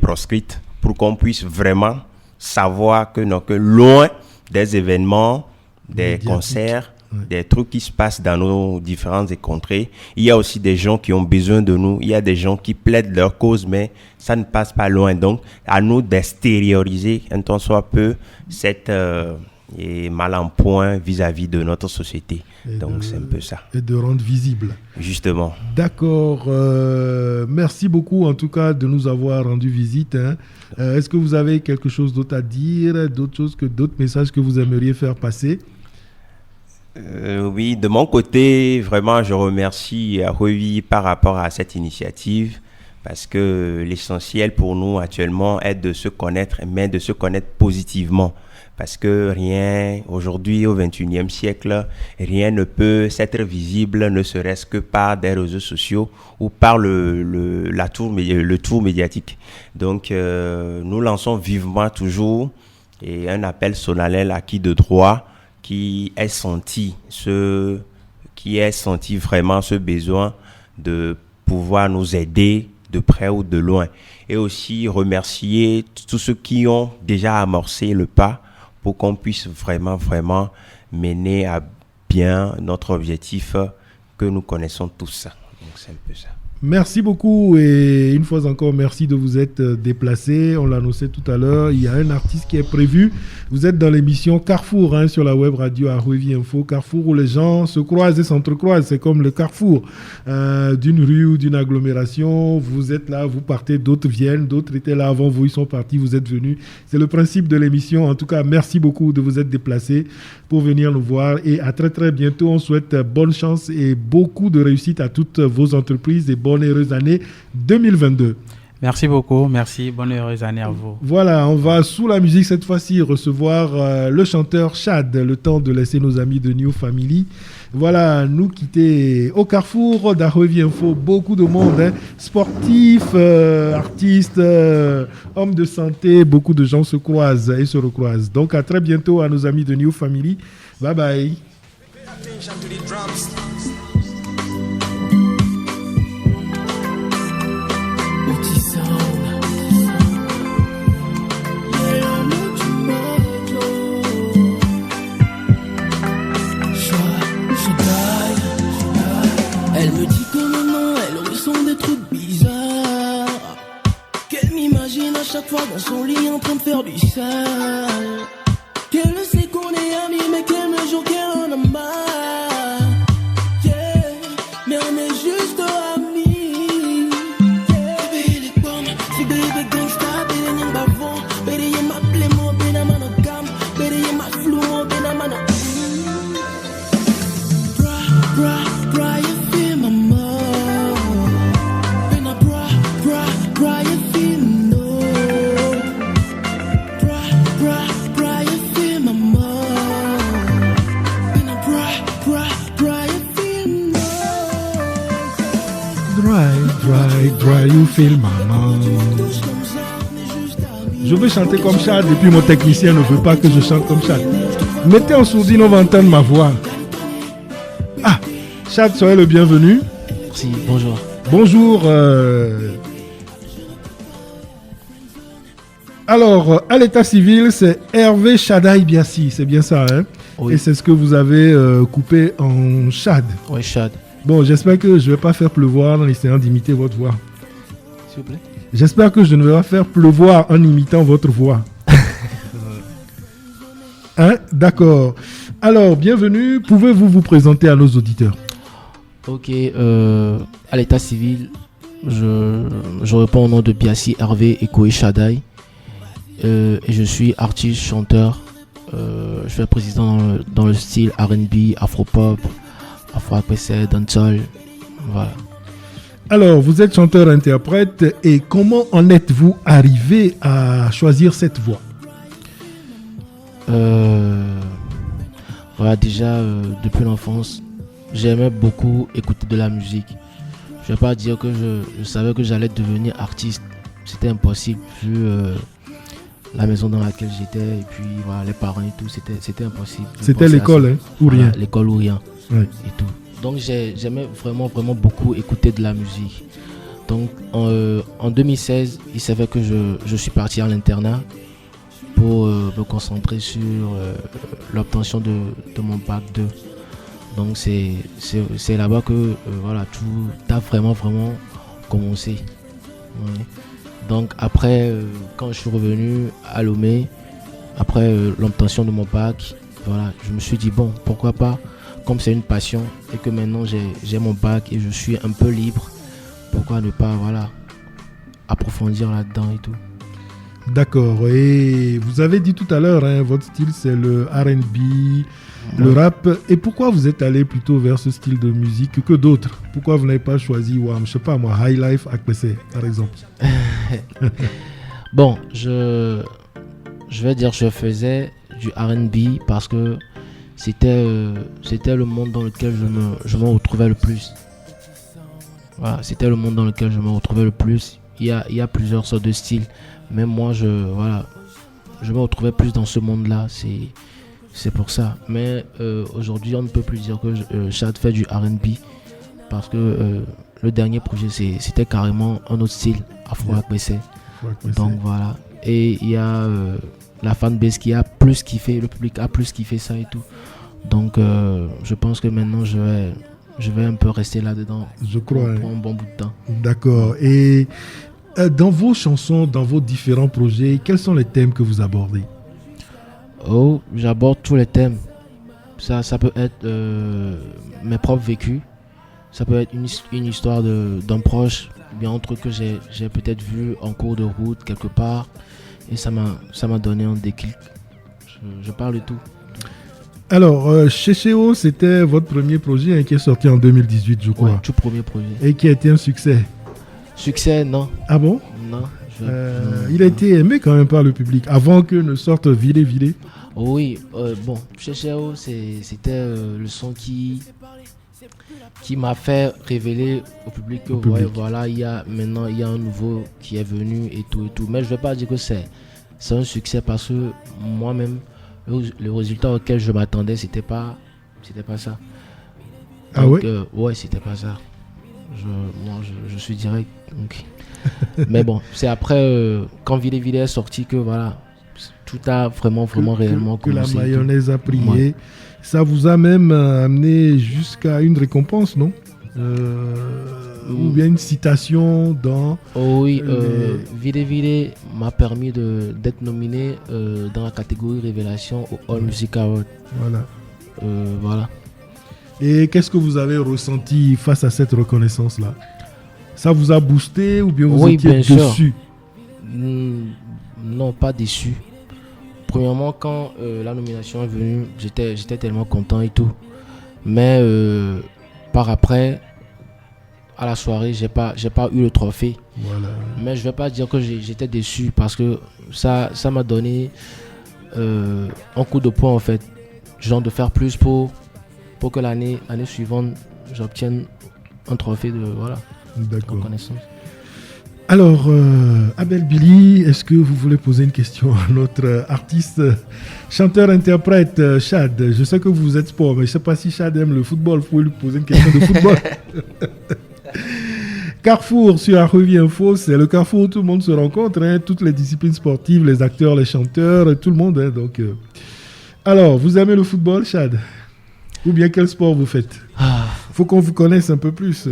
proscrite pour qu'on puisse vraiment savoir que loin des événements, des concerts, des trucs qui se passent dans nos différentes contrées, il y a aussi des gens qui ont besoin de nous, il y a des gens qui plaident leur cause, mais ça ne passe pas loin. Donc, à nous d'extérioriser un tant soit peu cette mal en point vis-à-vis de notre société. Donc, c'est un peu ça. Et de rendre visible. Justement. D'accord. Merci beaucoup, en tout cas, de nous avoir rendu visite. Est-ce que vous avez quelque chose d'autre à dire, d'autres messages que vous aimeriez faire passer? Oui, de mon côté, vraiment, je remercie Ruvi par rapport à cette initiative, parce que l'essentiel pour nous actuellement est de se connaître, mais de se connaître positivement. Parce que rien, aujourd'hui, au XXIe siècle, rien ne peut s'être visible, ne serait-ce que par des réseaux sociaux ou par le tour médiatique. Donc, nous lançons vivement toujours un appel solennel à qui de droit qui ait senti vraiment ce besoin de pouvoir nous aider de près ou de loin. Et aussi remercier tous ceux qui ont déjà amorcé le pas pour qu'on puisse vraiment mener à bien notre objectif que nous connaissons tous. Donc c'est un peu ça. Merci beaucoup et une fois encore, merci de vous être déplacé. On l'a annoncé tout à l'heure, il y a un artiste qui est prévu. Vous êtes dans l'émission Carrefour sur la web radio Aruevi Info. Carrefour où les gens se croisent et s'entrecroisent. C'est comme le carrefour d'une rue ou d'une agglomération. Vous êtes là, vous partez, d'autres viennent, d'autres étaient là avant vous, ils sont partis, vous êtes venus. C'est le principe de l'émission. En tout cas, merci beaucoup de vous être déplacé pour venir nous voir et à très très bientôt. On souhaite bonne chance et beaucoup de réussite à toutes vos entreprises et bonne et heureuse année 2022. Merci beaucoup, merci, bonne et heureuse année à vous. Voilà, on va sous la musique cette fois-ci recevoir le chanteur Chad, le temps de laisser nos amis de New Family. Voilà, nous quitter au carrefour d'Aruevi Info, beaucoup de monde, sportifs, artistes, hommes de santé, beaucoup de gens se croisent et se recroisent. Donc à très bientôt à nos amis de New Family. Bye bye. Elle me dit que maintenant elle ressent des trucs bizarres, qu'elle m'imagine à chaque fois dans son lit en train de faire du sale, qu'elle sait qu'on est amis mais qu'elle me jure qu'elle en a marre, yeah. Mais on est juste amis, yeah. Baby les pommes, si baby gangsta, baby y'en bavon, baby y'en ma plémo, baby y'en monogame, baby y'en ma flou, baby y'en ma bra, you feel my more. When I bra, you feel no. Bra, you feel my more. When I bra, you feel no. Dry, you feel my more. Je veux chanter comme Chad et puis mon technicien ne veut pas que je chante comme Chad. Mettez en sourdine, on va entendre ma voix. Ah, Chad, soyez le bienvenu. Merci, bonjour. Bonjour. Alors, à l'état civil, c'est Hervé Chadaï Biassi, c'est bien ça, hein? Oui. Et c'est ce que vous avez coupé en Chad. Oui, Chad. Bon, j'espère que je ne vais pas faire pleuvoir en essayant d'imiter votre voix. S'il vous plaît. J'espère que je ne vais pas faire pleuvoir en imitant votre voix. Hein? D'accord. Alors, bienvenue. Pouvez-vous vous présenter à nos auditeurs? Ok. À l'état civil, je réponds au nom de Biassi Hervé Ekoé Chadaï. Et je suis artiste, chanteur. Je fais président dans le style R&B, Afropop, Afro-Apressé, dancehall. Voilà. Alors, vous êtes chanteur-interprète et comment en êtes-vous arrivé à choisir cette voie? Voilà, déjà, depuis l'enfance, j'aimais beaucoup écouter de la musique. Je ne vais pas dire que je savais que j'allais devenir artiste. C'était impossible vu la maison dans laquelle j'étais et puis voilà, les parents et tout, c'était impossible. C'était l'école, hein, ou rien. Voilà, l'école ou rien, ouais. Et tout. Donc j'aimais vraiment beaucoup écouter de la musique. Donc en 2016, il s'avère que je suis parti à l'internat pour me concentrer sur l'obtention de mon bac 2. Donc c'est là-bas que voilà, tout a vraiment commencé. Ouais. Donc après, quand je suis revenu à Lomé, après l'obtention de mon bac, voilà, je me suis dit bon, pourquoi pas, comme c'est une passion et que maintenant j'ai mon bac et je suis un peu libre, pourquoi ne pas voilà, approfondir là-dedans et tout. D'accord. Et vous avez dit tout à l'heure, hein, votre style c'est le R&B, le rap. Et pourquoi vous êtes allé plutôt vers ce style de musique que d'autres? Pourquoi vous n'avez pas choisi, je sais pas moi, High Life Akpese, par exemple? Bon, je vais dire que je faisais du R&B parce que c'était le monde dans lequel je me retrouvais le plus. Voilà, c'était le monde dans lequel je me retrouvais le plus. Il y a plusieurs sortes de styles, mais moi je me retrouvais plus dans ce monde-là. C'est pour ça. Mais aujourd'hui, on ne peut plus dire que Chad fait du R&B parce que le dernier projet, c'était carrément un autre style, Afro-Akpese. Donc voilà. Et il y a la fanbase qui a plus kiffé, le public a plus kiffé ça et tout. Donc je pense que maintenant, je vais un peu rester là-dedans. Je crois. Pour un bon bout de temps. D'accord. Et dans vos chansons, dans vos différents projets, quels sont les thèmes que vous abordez? Oh, j'aborde tous les thèmes. Ça peut être mes propres vécus. Ça peut être une histoire d'un proche, bien un truc que j'ai peut-être vu en cours de route quelque part. Et ça m'a donné un déclic. Je parle de tout. Alors, Checheo, c'était votre premier projet, hein, qui est sorti en 2018, je crois. Ouais, tout premier projet. Et qui a été un succès. Succès, non. Ah bon? Non. Il a été aimé quand même par le public, avant que ne sorte Vilé. Oui, bon, Checheo, c'était le son qui m'a fait révéler au public que ouais, voilà, maintenant il y a un nouveau qui est venu et tout. Mais je ne vais pas dire que c'est un succès parce que moi-même, le résultat auquel je m'attendais, c'était pas ça. Donc, ah ouais? Ouais, c'était pas ça. Moi, je suis direct. Donc. Mais bon, c'est après, quand Vilé est sorti, que voilà, tout a réellement réellement commencé. Que la mayonnaise a pris. Ouais. Ça vous a même amené jusqu'à une récompense, non? Ou bien une citation dans... Oh oui, Vilé m'a permis d'être nominé dans la catégorie Révélation au All Music Award. Voilà. Voilà. Et qu'est-ce que vous avez ressenti face à cette reconnaissance-là? Ça vous a boosté ou bien vous étiez déçu? Non, pas déçu. Premièrement, quand la nomination est venue, j'étais tellement content et tout. Mais par après, à la soirée, j'ai pas eu le trophée. Voilà. Mais je vais pas dire que j'étais déçu parce que ça m'a donné un coup de poing en fait. Genre de faire plus pour que l'année suivante, j'obtienne un trophée de reconnaissance. Alors, Abel Billy, est-ce que vous voulez poser une question à notre artiste, chanteur-interprète, Chad? Je sais que vous êtes sport, mais je ne sais pas si Chad aime le football. Vous pouvez lui poser une question de football. Carrefour sur Arrevie Info, c'est le carrefour où tout le monde se rencontre, hein, toutes les disciplines sportives, les acteurs, les chanteurs, tout le monde. Hein, donc, Alors, vous aimez le football, Chad? Ou bien quel sport vous faites? Faut qu'on vous connaisse un peu plus.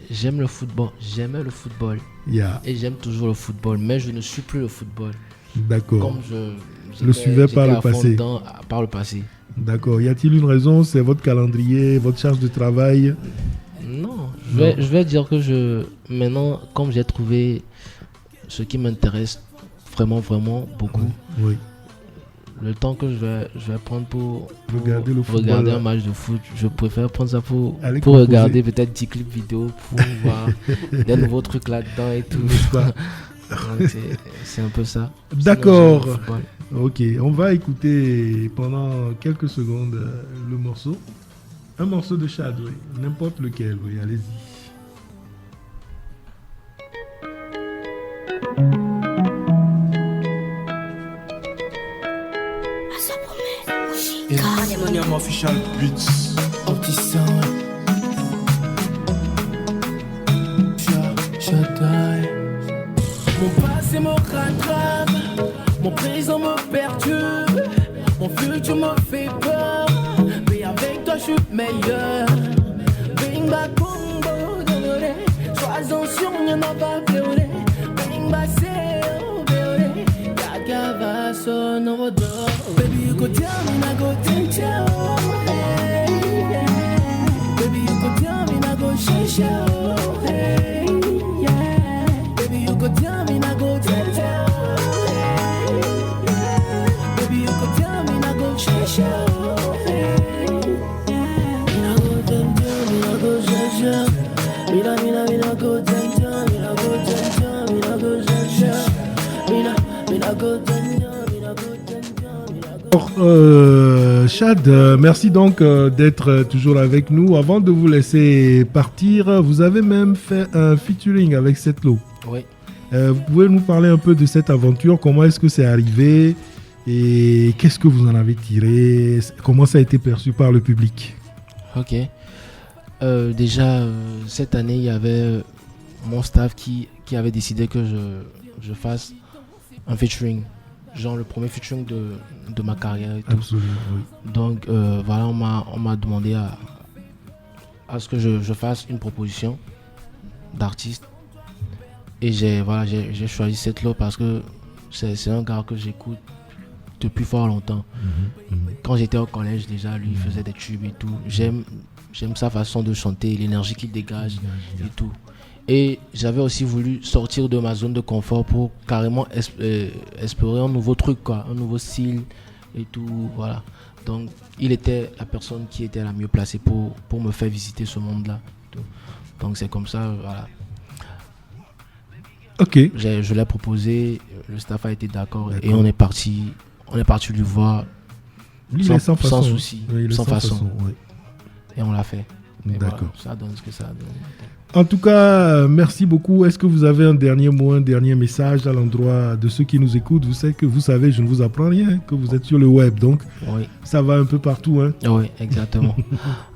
J'aime le football, j'aimais le football. Yeah. Et j'aime toujours le football, mais je ne suis plus le football. D'accord. Comme je le suivais par le passé. Par le passé. D'accord. Y a-t-il une raison? C'est votre calendrier, votre charge de travail? Non. Je vais dire que maintenant, comme j'ai trouvé ce qui m'intéresse vraiment beaucoup, oui. le temps que je vais prendre pour regarder un match de foot, je préfère prendre ça pour composer. regarder peut-être 10 clips vidéo pour voir des nouveaux trucs là-dedans et tout. Donc, c'est un peu ça. D'accord. Ok, on va écouter pendant quelques secondes le morceau. Un morceau de Chad, oui. N'importe lequel, oui. Allez-y. Eminem Official Beats. Petit sound. Shaddai. Mon passé me rattrape, mon présent me perturbe, mon futur me fait peur, mais avec toi je suis meilleur. Bring back Congo, désolé, sois-en sûr, y'en a pas pleuré. Bring back Seo, désolé, Gaga va son odeur. Baby, you go tell me, I go tell you, hey, yeah. Baby, you go tell me, I go share you, hey, yeah. Baby, you go tell me, I go tell you, hey, yeah. Baby, you go tell me, I go share you, hey, yeah. Me I go tell you, me I go share you. Me I go tell you, me I go tell you, me I go share you. Me I go tell you. Chad, merci donc d'être toujours avec nous. Avant de vous laisser partir, vous avez même fait un featuring avec Setlo. Oui. Vous pouvez nous parler un peu de cette aventure, comment est-ce que c'est arrivé et qu'est-ce que vous en avez tiré, comment ça a été perçu par le public? Ok. Déjà, cette année, il y avait mon staff qui avait décidé que je fasse un featuring. Genre le premier featuring de ma carrière et tout. Absolument, oui. Donc voilà, on m'a demandé à ce que je fasse une proposition d'artiste. Et j'ai choisi Setlo parce que c'est un gars que j'écoute depuis fort longtemps. Quand j'étais au collège déjà, lui il faisait des tubes et tout. J'aime sa façon de chanter, l'énergie qu'il dégage et tout. Et j'avais aussi voulu sortir de ma zone de confort pour carrément explorer un nouveau truc, quoi, un nouveau style et tout, voilà. Donc, il était la personne qui était la mieux placée pour me faire visiter ce monde-là. Donc, c'est comme ça, voilà. Ok. Je l'ai proposé, le staff a été d'accord et on est parti lui voir sans souci, oui, sans façon. Oui. Et on l'a fait. D'accord. Voilà, ça donne ce que ça donne. En tout cas, merci beaucoup. Est-ce que vous avez un dernier mot, un dernier message à l'endroit de ceux qui nous écoutent? Vous savez, je ne vous apprends rien, que vous êtes sur le web, donc oui. Ça va un peu partout. Hein? Oui, exactement.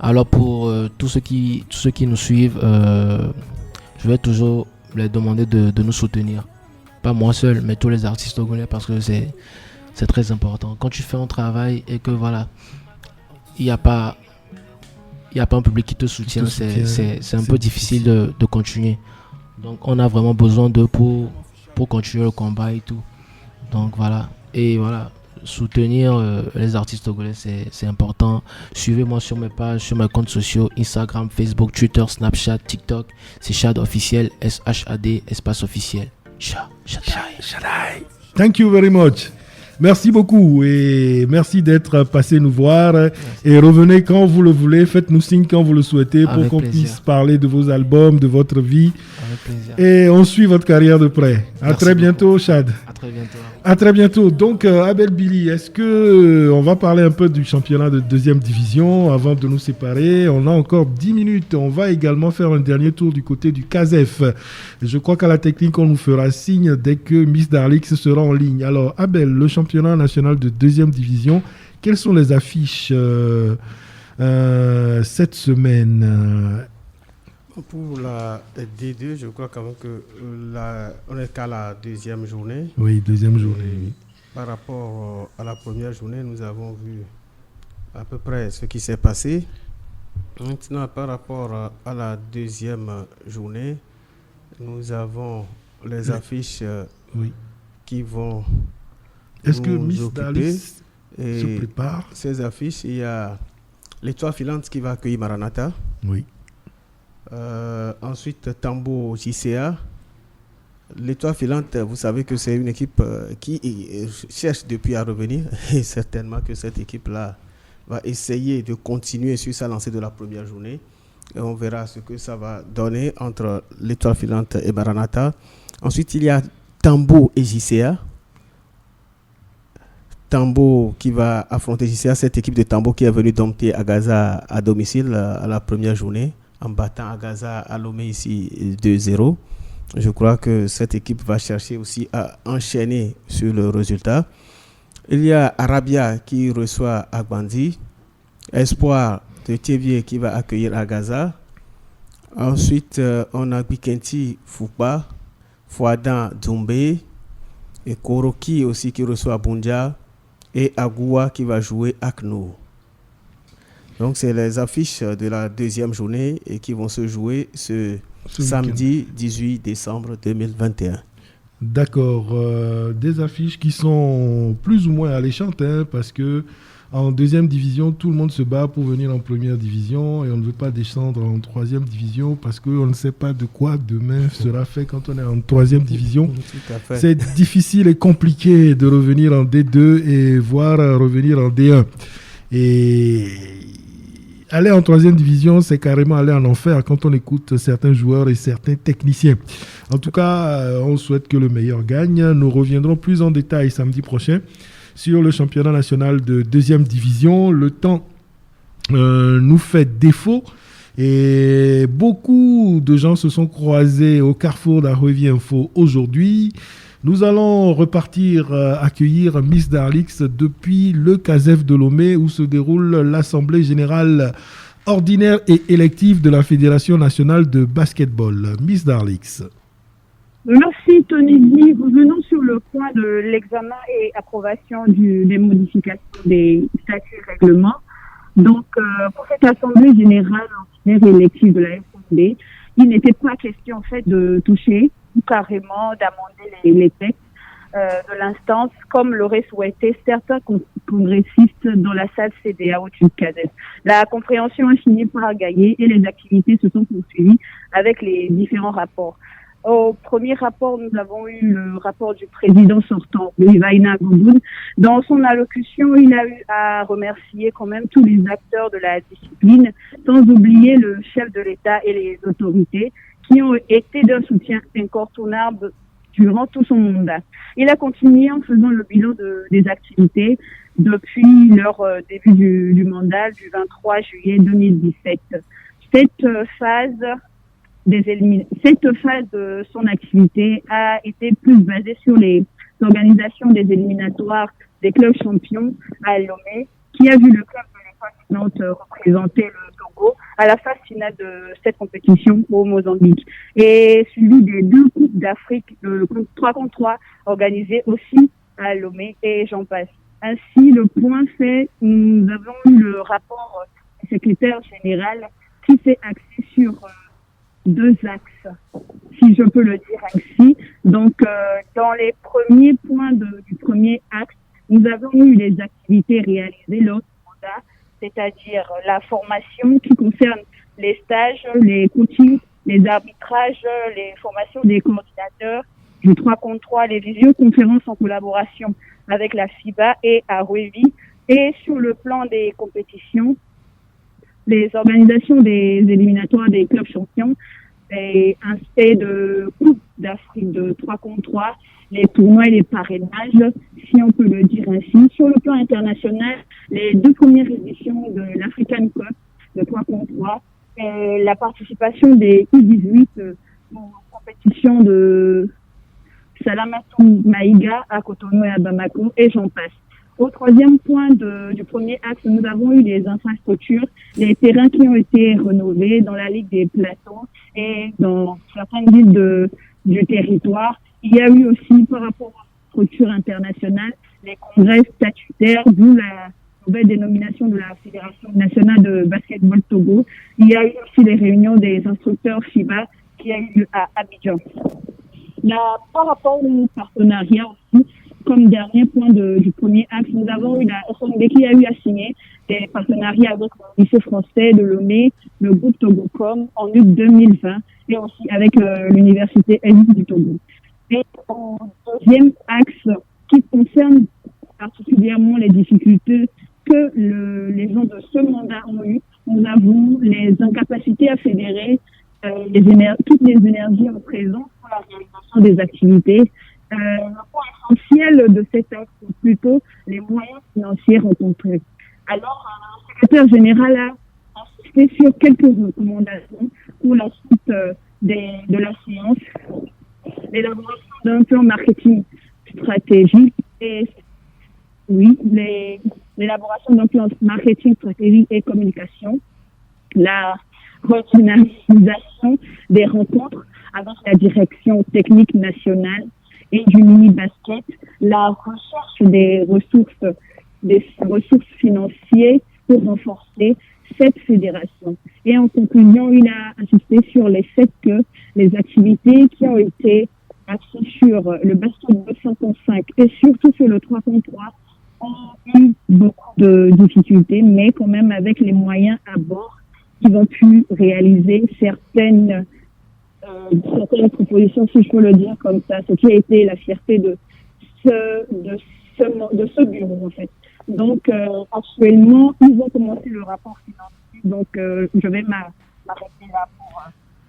Alors pour tous ceux qui nous suivent, je vais toujours les demander de nous soutenir. Pas moi seul, mais tous les artistes togolais, parce que c'est très important. Quand tu fais un travail et que voilà, il n'y a pas un public qui te soutient, c'est un peu difficile de continuer. Donc on a vraiment besoin d'eux pour continuer le combat et tout. Donc voilà. Et voilà, soutenir les artistes togolais, c'est important. Suivez-moi sur mes pages, sur mes comptes sociaux, Instagram, Facebook, Twitter, Snapchat, TikTok. C'est Shad officiel, SHAD, espace officiel. Shaddai. Thank you very much. Merci beaucoup et merci d'être passé nous voir. Et revenez quand vous le voulez, faites-nous signe quand vous le souhaitez pour qu'on puisse parler de vos albums, de votre vie. Avec plaisir. Et on suit votre carrière de près. À très bientôt, Chad. À très bientôt. À très bientôt. Donc, Abel Billy, est-ce que on va parler un peu du championnat de deuxième division avant de nous séparer? On a encore 10 minutes. On va également faire un dernier tour du côté du CASEF. Je crois qu'à la technique, on nous fera signe dès que Miss Darlix sera en ligne. Alors, Abel, le championnat national de deuxième division, quelles sont les affiches cette semaine? Pour la D2, je crois quand même que on est qu'à la deuxième journée. Oui, deuxième journée. Oui. Par rapport à la première journée, nous avons vu à peu près ce qui s'est passé. Maintenant, par rapport à la deuxième journée, nous avons les affiches qui vont Est-ce que Miss Dalis se prépare? Ces affiches, il y a l'Étoile filante qui va accueillir Maranatha. Oui. Ensuite, Tambo JCA l'Étoile filante, vous savez que c'est une équipe qui cherche depuis à revenir et certainement que cette équipe-là va essayer de continuer sur sa lancée de la première journée. Et on verra ce que ça va donner entre l'Étoile filante et Maranatha. Ensuite, il y a Tambo et JCA. Tambo qui va affronter JCA, cette équipe de Tambo qui est venue dompter Agaza à domicile à la première journée en battant Agaza à Lomé ici 2-0. Je crois que cette équipe va chercher aussi à enchaîner sur le résultat. Il y a Arabia qui reçoit Agbandi. Espoir de Thévier qui va accueillir Agaza. Ensuite, on a Bikenti Fouba, Fouadan Doumbé et Koroki aussi qui reçoit Bunja et Agoua qui va jouer Akno. Donc, c'est les affiches de la deuxième journée et qui vont se jouer ce samedi 18 décembre 2021. D'accord. Des affiches qui sont plus ou moins alléchantes, parce que en deuxième division, tout le monde se bat pour venir en première division et on ne veut pas descendre en troisième division parce qu'on ne sait pas de quoi demain sera fait quand on est en troisième division. C'est difficile et compliqué de revenir en D2 et voire revenir en D1. Et aller en troisième division, c'est carrément aller en enfer quand on écoute certains joueurs et certains techniciens. En tout cas, on souhaite que le meilleur gagne. Nous reviendrons plus en détail samedi prochain sur le championnat national de deuxième division. Le temps nous fait défaut et beaucoup de gens se sont croisés au carrefour d'Arwevi Info aujourd'hui. Nous allons repartir accueillir Miss Darlix depuis le CASEF de Lomé où se déroule l'Assemblée générale ordinaire et élective de la Fédération nationale de basketball. Miss Darlix. Merci Tony D. Revenons sur le point de l'examen et approbation des modifications des statuts et règlements. Donc, pour cette Assemblée générale ordinaire et élective de la FNB, il n'était pas question en fait de toucher ou carrément d'amender les textes de l'instance comme l'auraient souhaité certains congressistes dans la salle CDAO du CADES. La compréhension a fini par gagner et les activités se sont poursuivies avec les différents rapports. Au premier rapport, nous avons eu le rapport du président sortant, Ivaina Gouboun. Dans son allocution, il a eu à remercier quand même tous les acteurs de la discipline, sans oublier le chef de l'État et les autorités qui ont été d'un soutien incontournable durant tout son mandat. Il a continué en faisant le bilan des activités depuis leur début du mandat du 23 juillet 2017. Cette phase de son activité a été plus basée sur les organisations des éliminatoires des clubs champions à Lomé, qui a vu le club de l'Étoile représenter le Togo à la phase finale de cette compétition au Mozambique, et suivi des 2 Coupes d'Afrique, le 3 contre 3 organisé aussi à Lomé, et j'en passe. Ainsi, le point fait, nous avons eu le rapport du secrétaire général qui s'est axé sur 2 axes, si je peux le dire ainsi. Donc, dans les premiers points du premier axe, nous avons eu les activités réalisées lors du mandat, c'est-à-dire la formation qui concerne les stages, les coachings, les arbitrages, les formations des coordinateurs, du 3 contre 3, les visioconférences en collaboration avec la FIBA et Arwevi, et sur le plan des compétitions, les organisations des éliminatoires des clubs champions et un set de Coupe d'Afrique de 3 contre 3, les tournois et les parrainages, si on peut le dire ainsi. Sur le plan international, les 2 premières éditions de l'African Cup de 3 contre 3, et la participation des U18 aux compétitions de Salamatou Maïga à Cotonou et à Bamako, et j'en passe. Au troisième point du premier axe, nous avons eu les infrastructures, les terrains qui ont été rénovés dans la Ligue des Plateaux et dans certaines villes du territoire. Il y a eu aussi, par rapport aux structures internationales, les congrès statutaires, d'où la nouvelle dénomination de la Fédération nationale de basketball Togo. Il y a eu aussi les réunions des instructeurs FIBA qui a eu lieu à Abidjan. Là, par rapport au partenariat aussi, comme dernier point du premier axe, nous avons eu la FNB qui a eu à signer des partenariats avec le lycée français de Lomé, le groupe Togocom en août 2020 et aussi avec l'université ELIS du Togo. Et au deuxième axe qui concerne particulièrement les difficultés que les gens de ce mandat ont eues, nous avons les incapacités à fédérer toutes les énergies en présence pour la réalisation des activités. Le point essentiel de cet axe, c'est plutôt les moyens financiers rencontrés. Alors, le secrétaire général a insisté sur quelques recommandations pour la suite de la séance. L'élaboration d'un plan marketing stratégique l'élaboration d'un plan marketing stratégique et communication, la redynamisation des rencontres avec la direction technique nationale et du mini-basket, la recherche des ressources financières pour renforcer cette fédération. Et en conclusion, il a insisté sur les faits que les activités qui ont été axées sur le basketball 5 contre 5 et surtout sur le 3 contre 3 ont eu beaucoup de difficultés, mais quand même avec les moyens à bord, ils ont pu réaliser certaines propositions, si je peux le dire comme ça, ce qui a été la fierté de ce bureau en fait. Donc actuellement, ils ont commencé le rapport financier, donc je vais m'arrêter là pour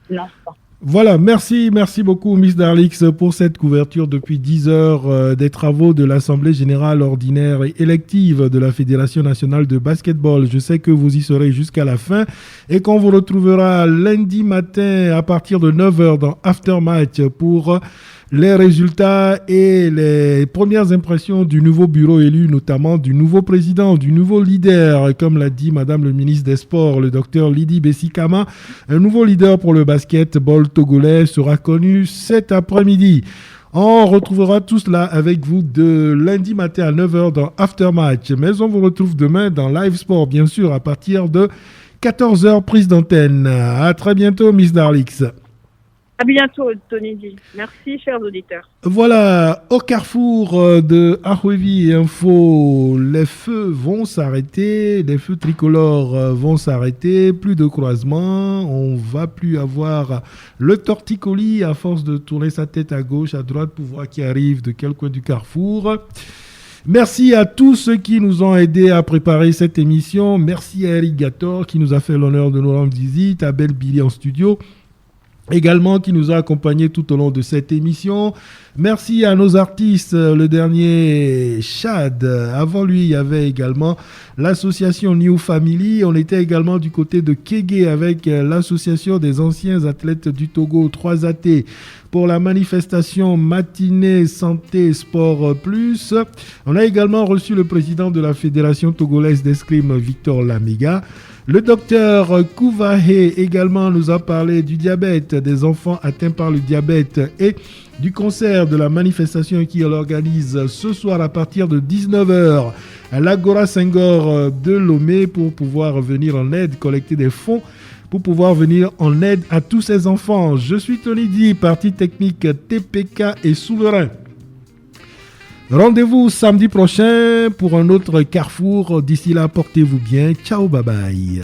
l'instant. Voilà, merci beaucoup Miss Darlix pour cette couverture depuis 10 heures des travaux de l'Assemblée Générale Ordinaire et Élective de la Fédération Nationale de Basketball. Je sais que vous y serez jusqu'à la fin et qu'on vous retrouvera lundi matin à partir de 9h dans Aftermatch pour les résultats et les premières impressions du nouveau bureau élu, notamment du nouveau président, du nouveau leader, comme l'a dit Madame le ministre des Sports, le docteur Lydie Bessikama. Un nouveau leader pour le basketball togolais sera connu cet après-midi. On retrouvera tout cela avec vous de lundi matin à 9h dans Aftermatch. Mais on vous retrouve demain dans Live Sport, bien sûr, à partir de 14h prise d'antenne. À très bientôt, Miss Darlix. À bientôt, Tony D. Merci, chers auditeurs. Voilà, au carrefour de Ahwevi Info, les feux vont s'arrêter, les feux tricolores vont s'arrêter, plus de croisements, on va plus avoir le torticolis à force de tourner sa tête à gauche, à droite pour voir qui arrive de quel coin du carrefour. Merci à tous ceux qui nous ont aidés à préparer cette émission. Merci à Eric Gator qui nous a fait l'honneur de nous rendre visite, à Belle Billy en studio, également qui nous a accompagnés tout au long de cette émission. Merci à nos artistes, le dernier Chad. Avant lui, il y avait également l'association New Family. On était également du côté de Kégué avec l'association des anciens athlètes du Togo 3AT pour la manifestation matinée santé sport plus. On a également reçu le président de la Fédération togolaise d'escrime, Victor Lamiga. Le docteur Kouvahe également nous a parlé du diabète, des enfants atteints par le diabète et du concert de la manifestation qu'il organise ce soir à partir de 19h à l'Agora Senghor de Lomé pour pouvoir venir en aide, collecter des fonds pour pouvoir venir en aide à tous ces enfants. Je suis Tony D, partie technique TPK et Souverain. Rendez-vous samedi prochain pour un autre carrefour. D'ici là, portez-vous bien. Ciao, bye bye.